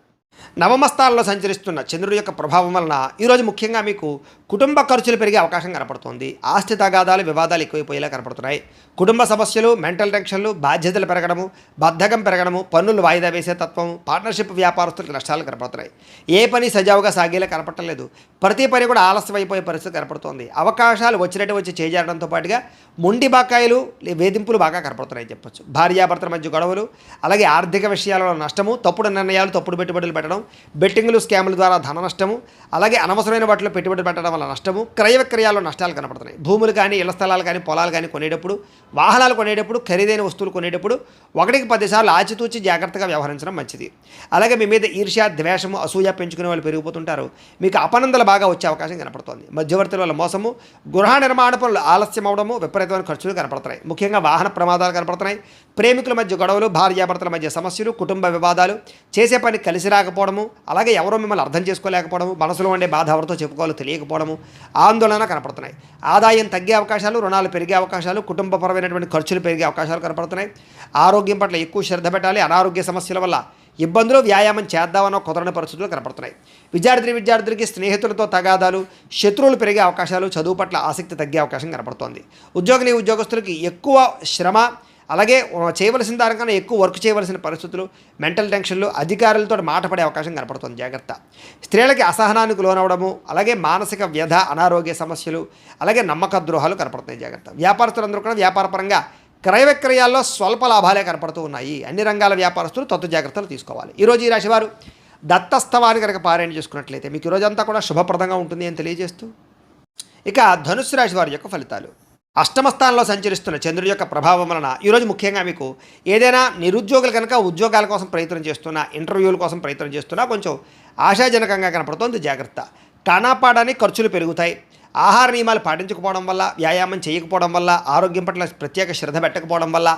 నవమస్థానంలో సంచరిస్తున్న చంద్రుడి యొక్క ప్రభావం వలన ఈరోజు ముఖ్యంగా మీకు కుటుంబ ఖర్చులు పెరిగే అవకాశం కనపడుతుంది. ఆస్తి తగాదాలు వివాదాలు ఎక్కువైపోయేలా కనపడుతున్నాయి. కుటుంబ సమస్యలు, మెంటల్ టెన్షన్లు, బాధ్యతలు పెరగడము, బద్ధకం పెరగడము, పన్నులు వాయిదా వేసే తత్వం, పార్ట్నర్షిప్ వ్యాపారస్తులకు నష్టాలు కనపడుతున్నాయి. ఏ పని సజావుగా సాగేలా కనపడలేదు. ప్రతి పని కూడా ఆలస్యం అయిపోయే పరిస్థితి కనపడుతోంది. అవకాశాలు వచ్చినట్టు వచ్చి చేజారడంతో పాటుగా మొండి బకాయిలు, వేధింపులు బాగా కనపడుతున్నాయి చెప్పొచ్చు. భార్యాభర్తల మధ్య గొడవలు, అలాగే ఆర్థిక విషయాలలో నష్టము, తప్పుడు నిర్ణయాలు, తప్పుడు పెట్టుబడులు పెట్టడం, బెట్టింగ్లు, స్కాముల ద్వారా ధన నష్టము, అలాగే అనవసరమైన వాటిలో పెట్టుబడి పెట్టడం వల్ల నష్టము, క్రయ విక్రయాల్లో నష్టాలు కనపడుతున్నాయి. భూములు కానీ, ఇళ్ల స్థలాలు కానీ, పొలాలు కానీ కొనేటప్పుడు, వాహనాలు కొనేటప్పుడు, ఖరీదైన వస్తువులు కొనేటప్పుడు 1కి 10 సార్లు ఆచితూచి జాగ్రత్తగా వ్యవహరించడం మంచిది. అలాగే మీ మీద ఈర్ష్య, ద్వేషము, అసూయ పెంచుకునే వాళ్ళు పెరిగిపోతుంటారు. మీకు అపనందలు బాగా వచ్చే అవకాశం కనపడుతోంది. మధ్యవర్తుల వల్ల మోసము, గృహ నిర్మాణ పనులు ఆలస్యం అవడము, విపరీతమైన ఖర్చులు కనపడుతున్నాయి. ముఖ్యంగా వాహన ప్రమాదాలు కనపడుతున్నాయి. ప్రేమికుల మధ్య గొడవలు, భార్యాభర్తల మధ్య సమస్యలు, కుటుంబ వివాదాలు, చేసే పని కలిసి రాకపోవడము, అలాగే ఎవరో మిమ్మల్ని అర్థం చేసుకోలేకపోవడము, మనసులో ఉండే బాధ ఎవరితో చెప్పుకోవాలో తెలియకపోవడము, ఆందోళన కనపడుతున్నాయి. ఆదాయం తగ్గే అవకాశాలు, రుణాలు పెరిగే అవకాశాలు, కుటుంబపరమైనటువంటి ఖర్చులు పెరిగే అవకాశాలు కనపడుతున్నాయి. ఆరోగ్యం పట్ల ఎక్కువ శ్రద్ధ పెట్టాలి. అనారోగ్య సమస్యల వల్ల ఇబ్బందులు, వ్యాయామం చేద్దామన్న కుదరని పరిస్థితులు కనపడుతున్నాయి. విద్యార్థులకి స్నేహితులతో తగాదాలు, శత్రువులు పెరిగే అవకాశాలు, చదువు పట్ల ఆసక్తి తగ్గే అవకాశం కనపడుతోంది. ఉద్యోగస్తులకి ఎక్కువ శ్రమ, అలాగే చేయవలసిన దానికన్నా ఎక్కువ వర్క్ చేయవలసిన పరిస్థితులు, మెంటల్ టెన్షన్లు, అధికారులతో మాట పడే అవకాశం కనపడుతుంది. జాగ్రత్త. స్త్రీలకి అసహనానికి లోనవడము, అలాగే మానసిక వ్యధ, అనారోగ్య సమస్యలు, అలాగే నమ్మక ద్రోహాలు కనపడుతున్నాయి. జాగ్రత్త. వ్యాపారస్తులందరూ కూడా వ్యాపారపరంగా క్రయ విక్రయాల్లో స్వల్ప లాభాలే కనపడుతూ ఉన్నాయి. అన్ని రంగాల వ్యాపారస్తులు తత్వ జాగ్రత్తలు తీసుకోవాలి. ఈరోజు ఈ రాశివారు దత్తస్తవాన్ని కనుక పారాయణ చేసుకున్నట్లయితే మీకు ఈరోజంతా కూడా శుభప్రదంగా ఉంటుంది అని తెలియజేస్తూ, ఇక ధనుస్సు రాశి వారి యొక్క ఫలితాలు. అష్టమ స్థానంలో సంచరిస్తున్న చంద్రుడి యొక్క ప్రభావం వలన ఈరోజు ముఖ్యంగా మీకు ఏదైనా నిరుద్యోగులు కనుక ఉద్యోగాల కోసం ప్రయత్నం చేస్తున్నా, ఇంటర్వ్యూల కోసం ప్రయత్నం చేస్తున్నా కొంచెం ఆశాజనకంగా కనపడుతోంది. జాగ్రత్త. కానాపాడానికి ఖర్చులు పెరుగుతాయి. ఆహార నియమాలు పాటించకపోవడం వల్ల, వ్యాయామం చేయకపోవడం వల్ల, ఆరోగ్యం పట్ల ప్రత్యేక శ్రద్ధ పెట్టకపోవడం వల్ల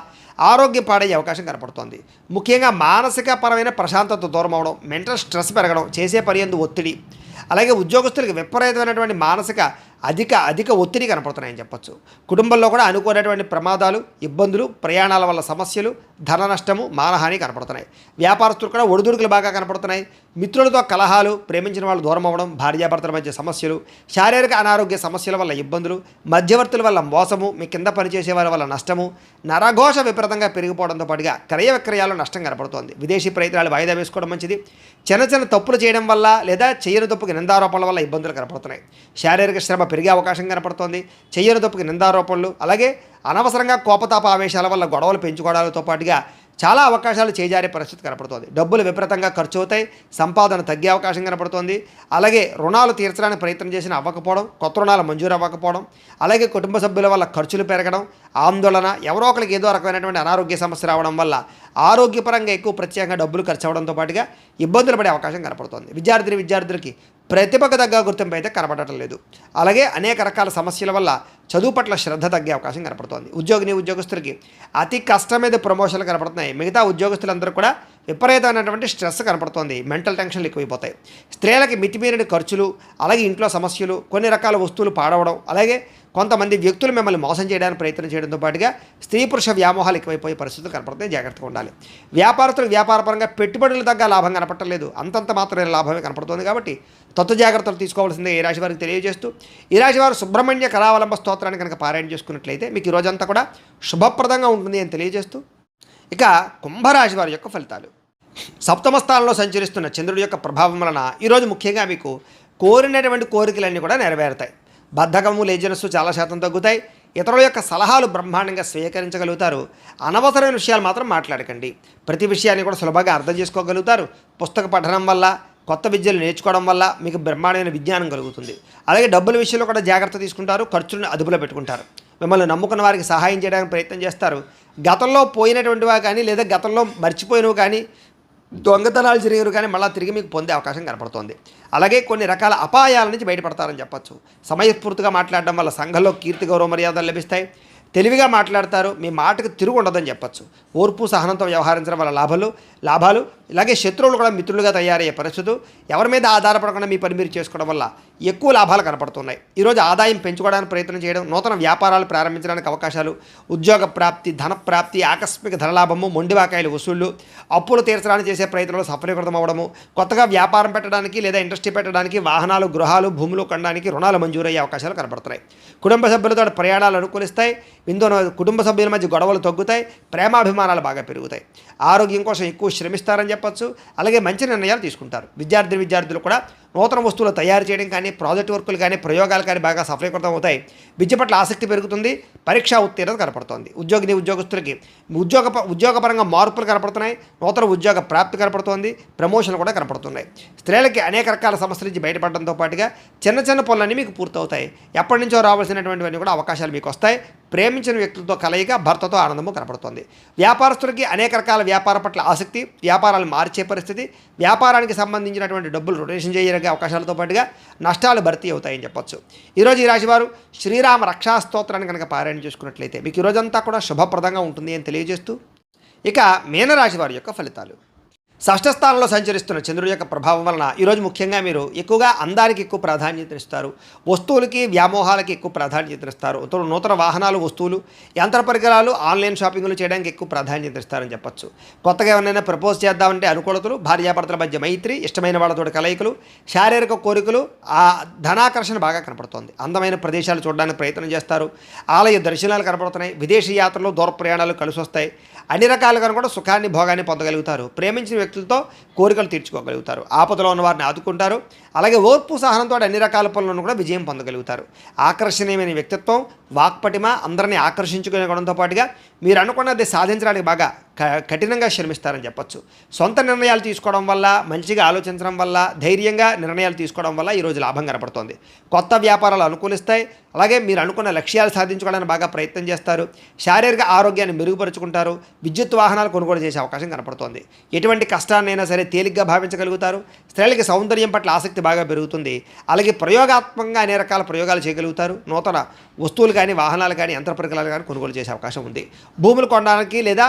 ఆరోగ్యం పాడయ్యే అవకాశం కనపడుతోంది. ముఖ్యంగా మానసిక పరమైన ప్రశాంతత దూరం అవడం, మెంటల్ స్ట్రెస్ పెరగడం, చేసే పని యందు ఒత్తిడి, అలాగే ఉద్యోగస్తులకు విపరీతమైనటువంటి మానసిక అధిక ఒత్తిడి కనపడుతున్నాయని చెప్పొచ్చు. కుటుంబంలో కూడా అనుకోనటువంటి ప్రమాదాలు, ఇబ్బందులు, ప్రయాణాల వల్ల సమస్యలు, ధన నష్టము, మానహాని కనపడుతున్నాయి. వ్యాపారస్తులు కూడా ఒడిదుడుకులు బాగా కనపడుతున్నాయి. మిత్రులతో కలహాలు, ప్రేమించిన వాళ్ళు దూరం అవ్వడం, భార్యాభర్తల మధ్య సమస్యలు, శారీరక అనారోగ్య సమస్యల వల్ల ఇబ్బందులు, మధ్యవర్తుల వల్ల మోసము, మీ కింద పనిచేసే వారి వల్ల నష్టము, నరఘోష విపరీతంగా పెరిగిపోవడంతో పాటుగా క్రయ విక్రయాల్లో నష్టం కనపడుతోంది. విదేశీ ప్రయత్నాలు వాయిదా వేసుకోవడం మంచిది. చిన్న తప్పులు చేయడం వల్ల లేదా చేయని తప్పుకి నిందారోపణల వల్ల ఇబ్బందులు కనపడుతున్నాయి. శారీరక శ్రమ పెరిగే అవకాశం కనపడుతోంది. చెయ్యని తప్పుకి నిందారోపణలు, అలాగే అనవసరంగా కోపతాప ఆవేశాల వల్ల గొడవలు పెంచుకోవడాలతో పాటుగా చాలా అవకాశాలు చేజారే పరిస్థితి కనపడుతోంది. డబ్బులు విపరీతంగా ఖర్చు అవుతాయి. సంపాదన తగ్గే అవకాశం కనపడుతోంది. అలాగే రుణాలు తీర్చడానికి ప్రయత్నం చేసినా అవ్వకపోవడం, కొత్త రుణాలు మంజూరు అవ్వకపోవడం, అలాగే కుటుంబ సభ్యుల వల్ల ఖర్చులు పెరగడం, ఆందోళన, ఎవరో ఒకరికి ఏదో రకమైనటువంటి అనారోగ్య సమస్య రావడం వల్ల ఆరోగ్యపరంగా ఎక్కువ ప్రత్యేకంగా డబ్బులు ఖర్చు అవ్వడంతో పాటుగా ఇబ్బందులు పడే అవకాశం కనపడుతోంది. విద్యార్థులకి ప్రతిభకు తగ్గ గుర్తింపు అయితే కనపడటం లేదు. అలాగే అనేక రకాల సమస్యల వల్ల చదువు పట్ల శ్రద్ధ తగ్గే అవకాశం కనపడుతోంది. ఉద్యోగస్తులకి అతి కష్టం మీద ప్రమోషన్లు కనపడుతున్నాయి. మిగతా ఉద్యోగస్తులందరూ కూడా విపరీతమైనటువంటి స్ట్రెస్ కనపడుతోంది. మెంటల్ టెన్షన్లు ఎక్కువైపోతాయి. స్త్రీలకి మితిమీరిన ఖర్చులు, అలాగే ఇంట్లో సమస్యలు, కొన్ని రకాల వస్తువులు పాడవడం, అలాగే కొంతమంది వ్యక్తులు మిమ్మల్ని మోసం చేయడానికి ప్రయత్నం చేయడంతో పాటుగా స్త్రీ పురుష వ్యామోహాలు ఎక్కువైపోయే పరిస్థితులు కనపడుతున్నాయి. జాగ్రత్తగా ఉండాలి. వ్యాపారస్తులు వ్యాపారపరంగా పెట్టుబడులు తగ్గ లాభం కనపడలేదు. అంతంత మాత్రమే లాభమే కనపడుతుంది. కాబట్టి తత్వ జాగ్రత్తలు తీసుకోవాల్సిందే ఈ రాశి వారికి తెలియజేస్తూ, ఈ రాశి వారు సుబ్రహ్మణ్య కరావలంబ స్తోత్రాన్ని కనుక పారాయణ చేసుకున్నట్లయితే మీకు ఈ రోజంతా కూడా శుభప్రదంగా ఉంటుంది అని తెలియజేస్తూ, ఇక కుంభరాశి వారి యొక్క ఫలితాలు. సప్తమ స్థానంలో సంచరిస్తున్న చంద్రుడి యొక్క ప్రభావం వలన ఈరోజు ముఖ్యంగా మీకు కోరినటువంటి కోరికలన్నీ కూడా నెరవేరుతాయి. బద్ధకము, లేజినెస్ చాలా శాతం తగ్గుతాయి. ఇతరుల యొక్క సలహాలు బ్రహ్మాండంగా స్వీకరించగలుగుతారు. అనవసరమైన విషయాలు మాత్రం మాట్లాడకండి. ప్రతి విషయాన్ని కూడా సులభంగా అర్థం చేసుకోగలుగుతారు. పుస్తక పఠనం వల్ల, కొత్త విద్యలు నేర్చుకోవడం వల్ల మీకు బ్రహ్మాండమైన విజ్ఞానం కలుగుతుంది. అలాగే డబ్బుల విషయంలో కూడా జాగ్రత్త తీసుకుంటారు. ఖర్చులను అదుపులో పెట్టుకుంటారు. మిమ్మల్ని నమ్ముకున్న వారికి సహాయం చేయడానికి ప్రయత్నం చేస్తారు. గతంలో పోయినటువంటివా కానీ, లేదా గతంలో మర్చిపోయినవి కానీ, దొంగతనాలు జరిగినవి కానీ మళ్ళీ తిరిగి మీకు పొందే అవకాశం కనపడుతోంది. అలాగే కొన్ని రకాల అపాయాల నుంచి బయటపడతారని చెప్పచ్చు. సమయస్ఫూర్తిగా మాట్లాడడం వల్ల సంఘంలో కీర్తి, గౌరవ మర్యాదలు లభిస్తాయి. తెలివిగా మాట్లాడతారు, మీ మాటకు తిరుగు ఉండదని చెప్పచ్చు. ఓర్పు సహనంతో వ్యవహరించడం వల్ల లాభాలు ఇలాగే శత్రువులు కూడా మిత్రులుగా తయారయ్యే పరిస్థితులు, ఎవరి మీద ఆధారపడకుండా మీ పని మీరు చేసుకోవడం వల్ల ఎక్కువ లాభాలు కనపడుతున్నాయి. ఈరోజు ఆదాయం పెంచుకోవడానికి ప్రయత్నం చేయడం, నూతన వ్యాపారాలు ప్రారంభించడానికి అవకాశాలు, ఉద్యోగ ప్రాప్తి, ధన ప్రాప్తి, ఆకస్మిక ధనలాభము, మొండివాకాయలు వసూళ్లు, అప్పులు తీర్చడానికి చేసే ప్రయత్నంలో సఫలీకృతం అవ్వడము, కొత్తగా వ్యాపారం పెట్టడానికి లేదా ఇండస్ట్రీ పెట్టడానికి, వాహనాలు, గృహాలు, భూములు కొనడానికి రుణాలు మంజూరయ్యే అవకాశాలు కనపడుతున్నాయి. కుటుంబ సభ్యులతో ప్రయాణాలు అనుకూలిస్తాయి. ఇందులో కుటుంబ సభ్యుల మధ్య గొడవలు తగ్గుతాయి. ప్రేమాభిమానాలు బాగా పెరుగుతాయి. ఆరోగ్యం కోసం ఎక్కువ శ్రమిస్తారని చెప్పచ్చు. అలాగే మంచి నిర్ణయాలు తీసుకుంటారు. విద్యార్థులు కూడా నూతన వస్తువులు తయారు చేయడం కానీ, ప్రాజెక్ట్ వర్కులు కానీ, ప్రయోగాలు కానీ బాగా సఫలీకృతం అవుతాయి. విద్య పట్ల ఆసక్తి పెరుగుతుంది. పరీక్షా ఉత్తీర్ణత కనపడుతోంది. ఉద్యోగస్తులకి ఉద్యోగపరంగా మార్పులు కనపడుతున్నాయి. నూతన ఉద్యోగ ప్రాప్తి కనపడుతోంది. ప్రమోషన్లు కూడా కనపడుతున్నాయి. స్త్రీలకి అనేక రకాల సమస్యల నుంచి బయటపడడంతో పాటుగా చిన్న పనులన్నీ మీకు పూర్తవుతాయి. ఎప్పటి నుంచో రావాల్సినటువంటివన్నీ కూడా అవకాశాలు మీకు వస్తాయి. ప్రేమించిన వ్యక్తులతో కలయిక, భర్తతో ఆనందము కనపడుతోంది. వ్యాపారస్తులకి అనేక రకాల వ్యాపార పట్ల ఆసక్తి, వ్యాపారాలు మార్చే పరిస్థితి, వ్యాపారానికి సంబంధించినటువంటి డబ్బులు రొటేషన్ చేయగలిగే అవకాశాలతో పాటుగా నష్టాలు భర్తీ అవుతాయని చెప్పొచ్చు. ఈరోజు ఈ రాశివారు శ్రీరామ రక్షా స్తోత్రాన్ని కనుక పారాయణ చేసుకున్నట్లయితే మీకు ఈరోజంతా కూడా శుభప్రదంగా ఉంటుంది అని తెలియజేస్తూ, ఇక మీనరాశి వారి యొక్క ఫలితాలు. షష్ఠస్థానంలో సంచరిస్తున్న చంద్రుడి యొక్క ప్రభావం వలన ఈరోజు ముఖ్యంగా మీరు ఎక్కువగా అందానికి ఎక్కువ ప్రాధాన్యతనిస్తారు. వస్తువులకి, వ్యామోహాలకి ఎక్కువ ప్రాధాన్యతనిస్తారు. నూతన వాహనాలు, వస్తువులు, యంత్ర పరికరాలు, ఆన్లైన్ షాపింగ్లు చేయడానికి ఎక్కువ ప్రాధాన్యతనిస్తారని చెప్పచ్చు. కొత్తగా ఎవరైనా ప్రపోజ్ చేద్దామంటే అనుకూలతలు, భార్యాభర్తల మధ్య మైత్రి, ఇష్టమైన వాళ్ళతో కలయికలు, శారీరక కోరికలు, ఆ ధనాకర్షణ బాగా కనపడుతోంది. అందమైన ప్రదేశాలు చూడడానికి ప్రయత్నం చేస్తారు. ఆలయ దర్శనాలు కనపడుతున్నాయి. విదేశీ యాత్రలు, దూర ప్రయాణాలు కలిసి వస్తాయి. అన్ని రకాలుగా కూడా సుఖాన్ని, భోగాన్ని పొందగలుగుతారు. ప్రేమించిన వ్యక్తులతో కోరికలు తీర్చుకోగలుగుతారు. ఆపదలో ఉన్న వారిని ఆదుకుంటారు. అలాగే ఓర్పు సహనంతో అన్ని రకాల పనులను కూడా విజయం పొందగలుగుతారు. ఆకర్షణీయమైన వ్యక్తిత్వం, వాక్పటిమ, అందరినీ ఆకర్షించుకునే గుణంతో పాటుగా మీరు అనుకున్నది సాధించడానికి బాగా కఠినంగా శ్రమిస్తారని చెప్పచ్చు. సొంత నిర్ణయాలు తీసుకోవడం వల్ల, మంచిగా ఆలోచించడం వల్ల, ధైర్యంగా నిర్ణయాలు తీసుకోవడం వల్ల ఈరోజు లాభం కనపడుతోంది. కొత్త వ్యాపారాలు అనుకూలిస్తాయి. అలాగే మీరు అనుకున్న లక్ష్యాలు సాధించుకోవడానికి బాగా ప్రయత్నం చేస్తారు. శారీరక ఆరోగ్యాన్ని మెరుగుపరుచుకుంటారు. విద్యుత్ వాహనాలు కొనుగోలు చేసే అవకాశం కనపడుతోంది. ఎటువంటి కష్టాన్నైనా సరే తేలిగ్గా భావించగలుగుతారు. స్త్రీలకి సౌందర్యం పట్ల ఆసక్తి బాగా పెరుగుతుంది. అలాగే ప్రయోగాత్మకంగా అనేక రకాల ప్రయోగాలు చేయగలుగుతారు. నూతన వస్తువులు కానీ, వాహనాలు కానీ, యంత్ర పరికరాలు కానీ కొనుగోలు చేసే అవకాశం ఉంది. భూములు కొనడానికి లేదా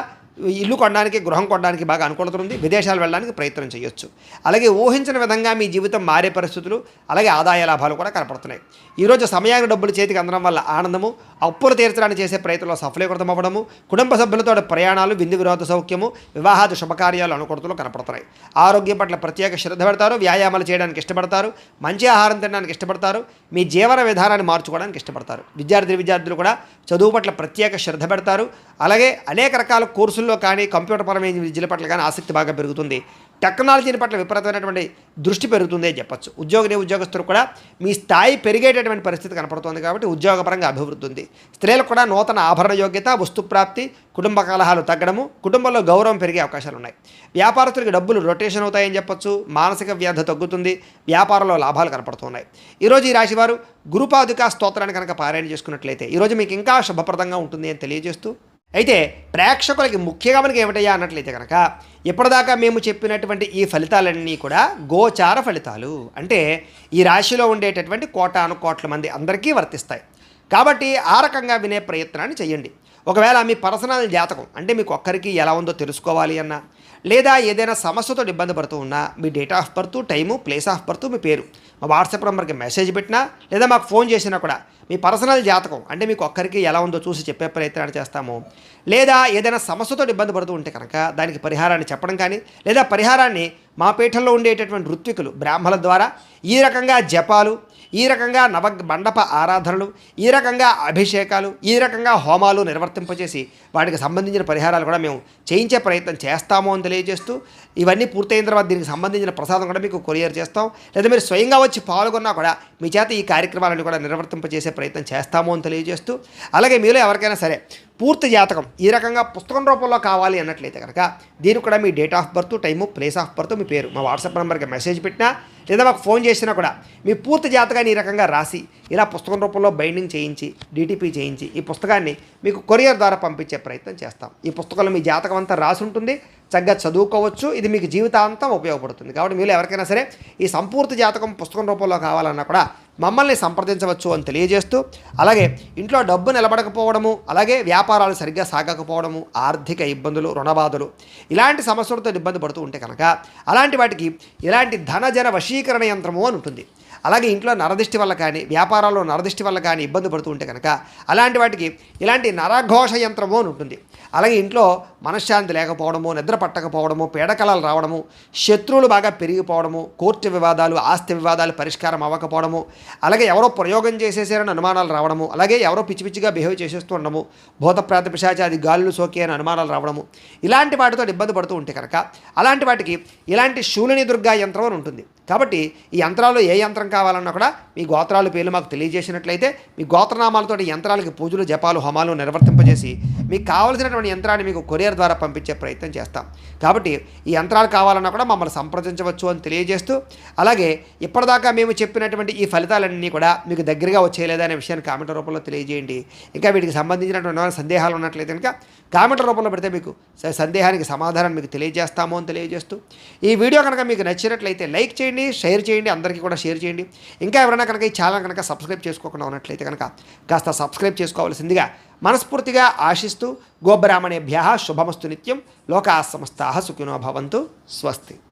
ఇల్లు కొనడానికి, గృహం కొనడానికి బాగా అనుకూలత ఉంది. విదేశాలు వెళ్ళడానికి ప్రయత్నం చేయొచ్చు. అలాగే ఊహించిన విధంగా మీ జీవితం మారే పరిస్థితులు, అలాగే ఆదాయ లాభాలు కూడా కనపడుతున్నాయి. ఈరోజు సమయానికి డబ్బులు చేతికి అందడం వల్ల ఆనందము, అప్పులు తీర్చడానికి చేసే ప్రయత్నంలో సఫలీకృతం అవ్వడము, కుటుంబ సభ్యులతో ప్రయాణాలు, విందు వినోద సౌఖ్యము, వివాహాది శుభకార్యాలు అనుకూలతలు కనపడుతున్నాయి. ఆరోగ్యం పట్ల ప్రత్యేక శ్రద్ధ పెడతారు. వ్యాయామాలు చేయడానికి ఇష్టపడతారు. మంచి ఆహారం తినడానికి ఇష్టపడతారు. మీ జీవన విధానాన్ని మార్చుకోవడానికి ఇష్టపడతారు. విద్యార్థులు కూడా చదువు పట్ల ప్రత్యేక శ్రద్ధ పెడతారు. అలాగే అనేక రకాల కోర్సుల్లో కానీ, కంప్యూటర్ పరమైన విద్యల పట్ల కానీ ఆసక్తి బాగా పెరుగుతుంది. టెక్నాలజీని పట్ల విపరీతమైనటువంటి దృష్టి పెరుగుతుంది అని చెప్పచ్చు. ఉద్యోగస్తులు కూడా మీ స్థాయి పెరిగేటటువంటి పరిస్థితి కనపడుతుంది కాబట్టి ఉద్యోగపరంగా అభివృద్ధి ఉంది. స్త్రీలకు కూడా నూతన ఆభరణ యోగ్యత, వస్తుప్రాప్తి, కుటుంబ కలహాలు తగ్గడము, కుటుంబంలో గౌరవం పెరిగే అవకాశాలు ఉన్నాయి. వ్యాపారస్తులకి డబ్బులు రొటేషన్ అవుతాయని చెప్పచ్చు. మానసిక వ్యాధి తగ్గుతుంది. వ్యాపారంలో లాభాలు కనపడుతున్నాయి. ఈరోజు ఈ రాశివారు గురుపాదుకా స్తోత్రాన్ని కనుక పారాయణ చేసుకున్నట్లయితే ఈరోజు మీకు ఇంకా శుభప్రదంగా ఉంటుంది అని తెలియజేస్తూ, అయితే ప్రేక్షకులకి ముఖ్యంగా మనకి ఏమిటయ్యా అన్నట్లయితే కనుక ఇప్పటిదాకా మేము చెప్పినటువంటి ఈ ఫలితాలన్నీ కూడా గోచార ఫలితాలు. అంటే ఈ రాశిలో ఉండేటటువంటి కోటాను కోట్ల మంది అందరికీ వర్తిస్తాయి. కాబట్టి ఆ రకంగా వినే ప్రయత్నాన్ని చేయండి. ఒకవేళ మీ పర్సనల్ జాతకం అంటే మీకు ఒక్కరికి ఎలా ఉందో తెలుసుకోవాలి అన్నా, లేదా ఏదైనా సమస్యతో ఇబ్బంది పడుతూ ఉన్నా మీ date of birth, time, place of birth, మీ పేరు మా వాట్సాప్ నెంబర్కి మెసేజ్ పెట్టినా లేదా మాకు ఫోన్ చేసినా కూడా మీ పర్సనల్ జాతకం అంటే మీకు ఒక్కరికి ఎలా ఉందో చూసి చెప్పే ప్రయత్నాన్ని చేస్తాము. లేదా ఏదైనా సమస్యతో ఇబ్బంది పడుతూ ఉంటే కనుక దానికి పరిహారాన్ని చెప్పడం కానీ, లేదా పరిహారాన్ని మా పీఠంలో ఉండేటటువంటి ఋత్వికులు, బ్రాహ్మణుల ద్వారా ఈ రకంగా జపాలు, ఈ రకంగా మండప ఆరాధనలు, ఈ రకంగా అభిషేకాలు, ఈ రకంగా హోమాలు నిర్వర్తింపజేసి వాటికి సంబంధించిన పరిహారాలు కూడా మేము చేయించే ప్రయత్నం చేస్తాము అని తెలియజేస్తూ, ఇవన్నీ పూర్తయిన తర్వాత దీనికి సంబంధించిన ప్రసాదం కూడా మీకు కొరియర్ చేస్తాం. లేదా మీరు స్వయంగా వచ్చి పాల్గొన్నా కూడా మీ చేత ఈ కార్యక్రమాలను కూడా నిర్వర్తింపజేసే ప్రయత్నం చేస్తాము అని తెలియజేస్తూ, అలాగే మీలో ఎవరికైనా సరే పూర్తి జాతకం ఈ రకంగా పుస్తకం రూపంలో కావాలి అన్నట్లయితే కనుక దీనికి కూడా మీ date of birth, time, place of birth, మీ పేరు మా వాట్సాప్ నెంబర్కి మెసేజ్ పెట్టినా లేదా మాకు ఫోన్ చేసినా కూడా మీ పూర్తి జాతకాన్ని ఈ రకంగా రాసి ఇలా పుస్తకం రూపంలో బైండింగ్ చేయించి, డిటిపి చేయించి ఈ పుస్తకాన్ని మీకు కొరియర్ ద్వారా పంపించే ప్రయత్నం చేస్తాం. ఈ పుస్తకంలో మీ జాతకం అంతా రాసి ఉంటుంది. చక్కగా చదువుకోవచ్చు. ఇది మీకు జీవితాంతం ఉపయోగపడుతుంది. కాబట్టి మీరు ఎవరికైనా సరే ఈ సంపూర్తి జాతకం పుస్తకం రూపంలో కావాలన్నా కూడా మమ్మల్ని సంప్రదించవచ్చు అని తెలియజేస్తూ, అలాగే ఇంట్లో డబ్బు నిలబడకపోవడము, అలాగే వ్యాపారాలు సరిగ్గా సాగకపోవడము, ఆర్థిక ఇబ్బందులు, రుణబాధలు ఇలాంటి సమస్యలతో ఇబ్బంది పడుతూ ఉంటే కనుక అలాంటి వాటికి ఇలాంటి ధనజన వశీకరణ యంత్రము అని ఉంటుంది. అలాగే ఇంట్లో నరదిష్టి వల్ల కానీ, వ్యాపారాల్లో నరదిష్టి వల్ల కానీ ఇబ్బంది పడుతూ ఉంటే కనుక అలాంటి వాటికి ఇలాంటి నరఘోష యంత్రము అని ఉంటుంది. అలాగే ఇంట్లో మనశ్శాంతి లేకపోవడము, నిద్ర పట్టకపోవడము, పీడకలాలు రావడము, శత్రువులు బాగా పెరిగిపోవడము, కోర్టు వివాదాలు, ఆస్తి వివాదాలు పరిష్కారం అవ్వకపోవడము, అలాగే ఎవరో ప్రయోగం చేసేసారని అనుమానాలు రావడము, అలాగే ఎవరో పిచ్చి పిచ్చిగా బిహేవ్ చేసేస్తూ ఉండడము, భూతప్రాత పిశాచాది గాలులు సోకి అని అనుమానాలు రావడము, ఇలాంటి వాటితో ఇబ్బంది పడుతూ ఉంటే కనుక అలాంటి వాటికి ఇలాంటి శూలిని దుర్గా యంత్రం అని ఉంటుంది. కాబట్టి ఈ యంత్రాలు ఏ యంత్రం కావాలన్నా కూడా మీ గోత్రాల పేర్లు మాకు తెలియజేసినట్లయితే మీ గోత్రనామాలతో యంత్రాలకి పూజలు, జపాలు, హోమాలు నిర్వర్తింపజేసి మీకు కావలసినటువంటి యంత్రాన్ని మీకు కొరియర్ ద్వారా పంపించే ప్రయత్నం చేస్తాం. కాబట్టి ఈ యంత్రాలు కావాలన్నా కూడా మమ్మల్ని సంప్రదించవచ్చు అని తెలియజేస్తూ, అలాగే ఇప్పటిదాకా మేము చెప్పినటువంటి ఈ ఫలితాలన్నీ కూడా మీకు దగ్గరగా వచ్చేయలేదా అనే విషయాన్ని కామెంట్ రూపంలో తెలియజేయండి. ఇంకా వీటికి సంబంధించినటువంటి సందేహాలు ఉన్నట్లయితే కనుక కామెంట్ రూపంలో పెడితే మీకు సందేహానికి సమాధానం మీకు తెలియజేస్తాము అని తెలియజేస్తూ, ఈ వీడియో కనుక మీకు నచ్చినట్లయితే లైక్ చేయండి, షేర్ చేయండి, అందరికీ కూడా షేర్ చేయండి. ఇంకా ఎవరైనా కనుక ఈ ఛానల్ కనుక సబ్స్క్రైబ్ చేసుకోకుండా ఉన్నట్లయితే కనుక కాస్త సబ్స్క్రైబ్ చేసుకోవాల్సిందిగా మనస్ఫూర్తిగా ఆశిస్తూ, గోబ్రాహ్మణేభ్యః శుభమస్తు నిత్యం, లోకాః సమస్తాః సుఖినో భవంతు. స్వస్తి.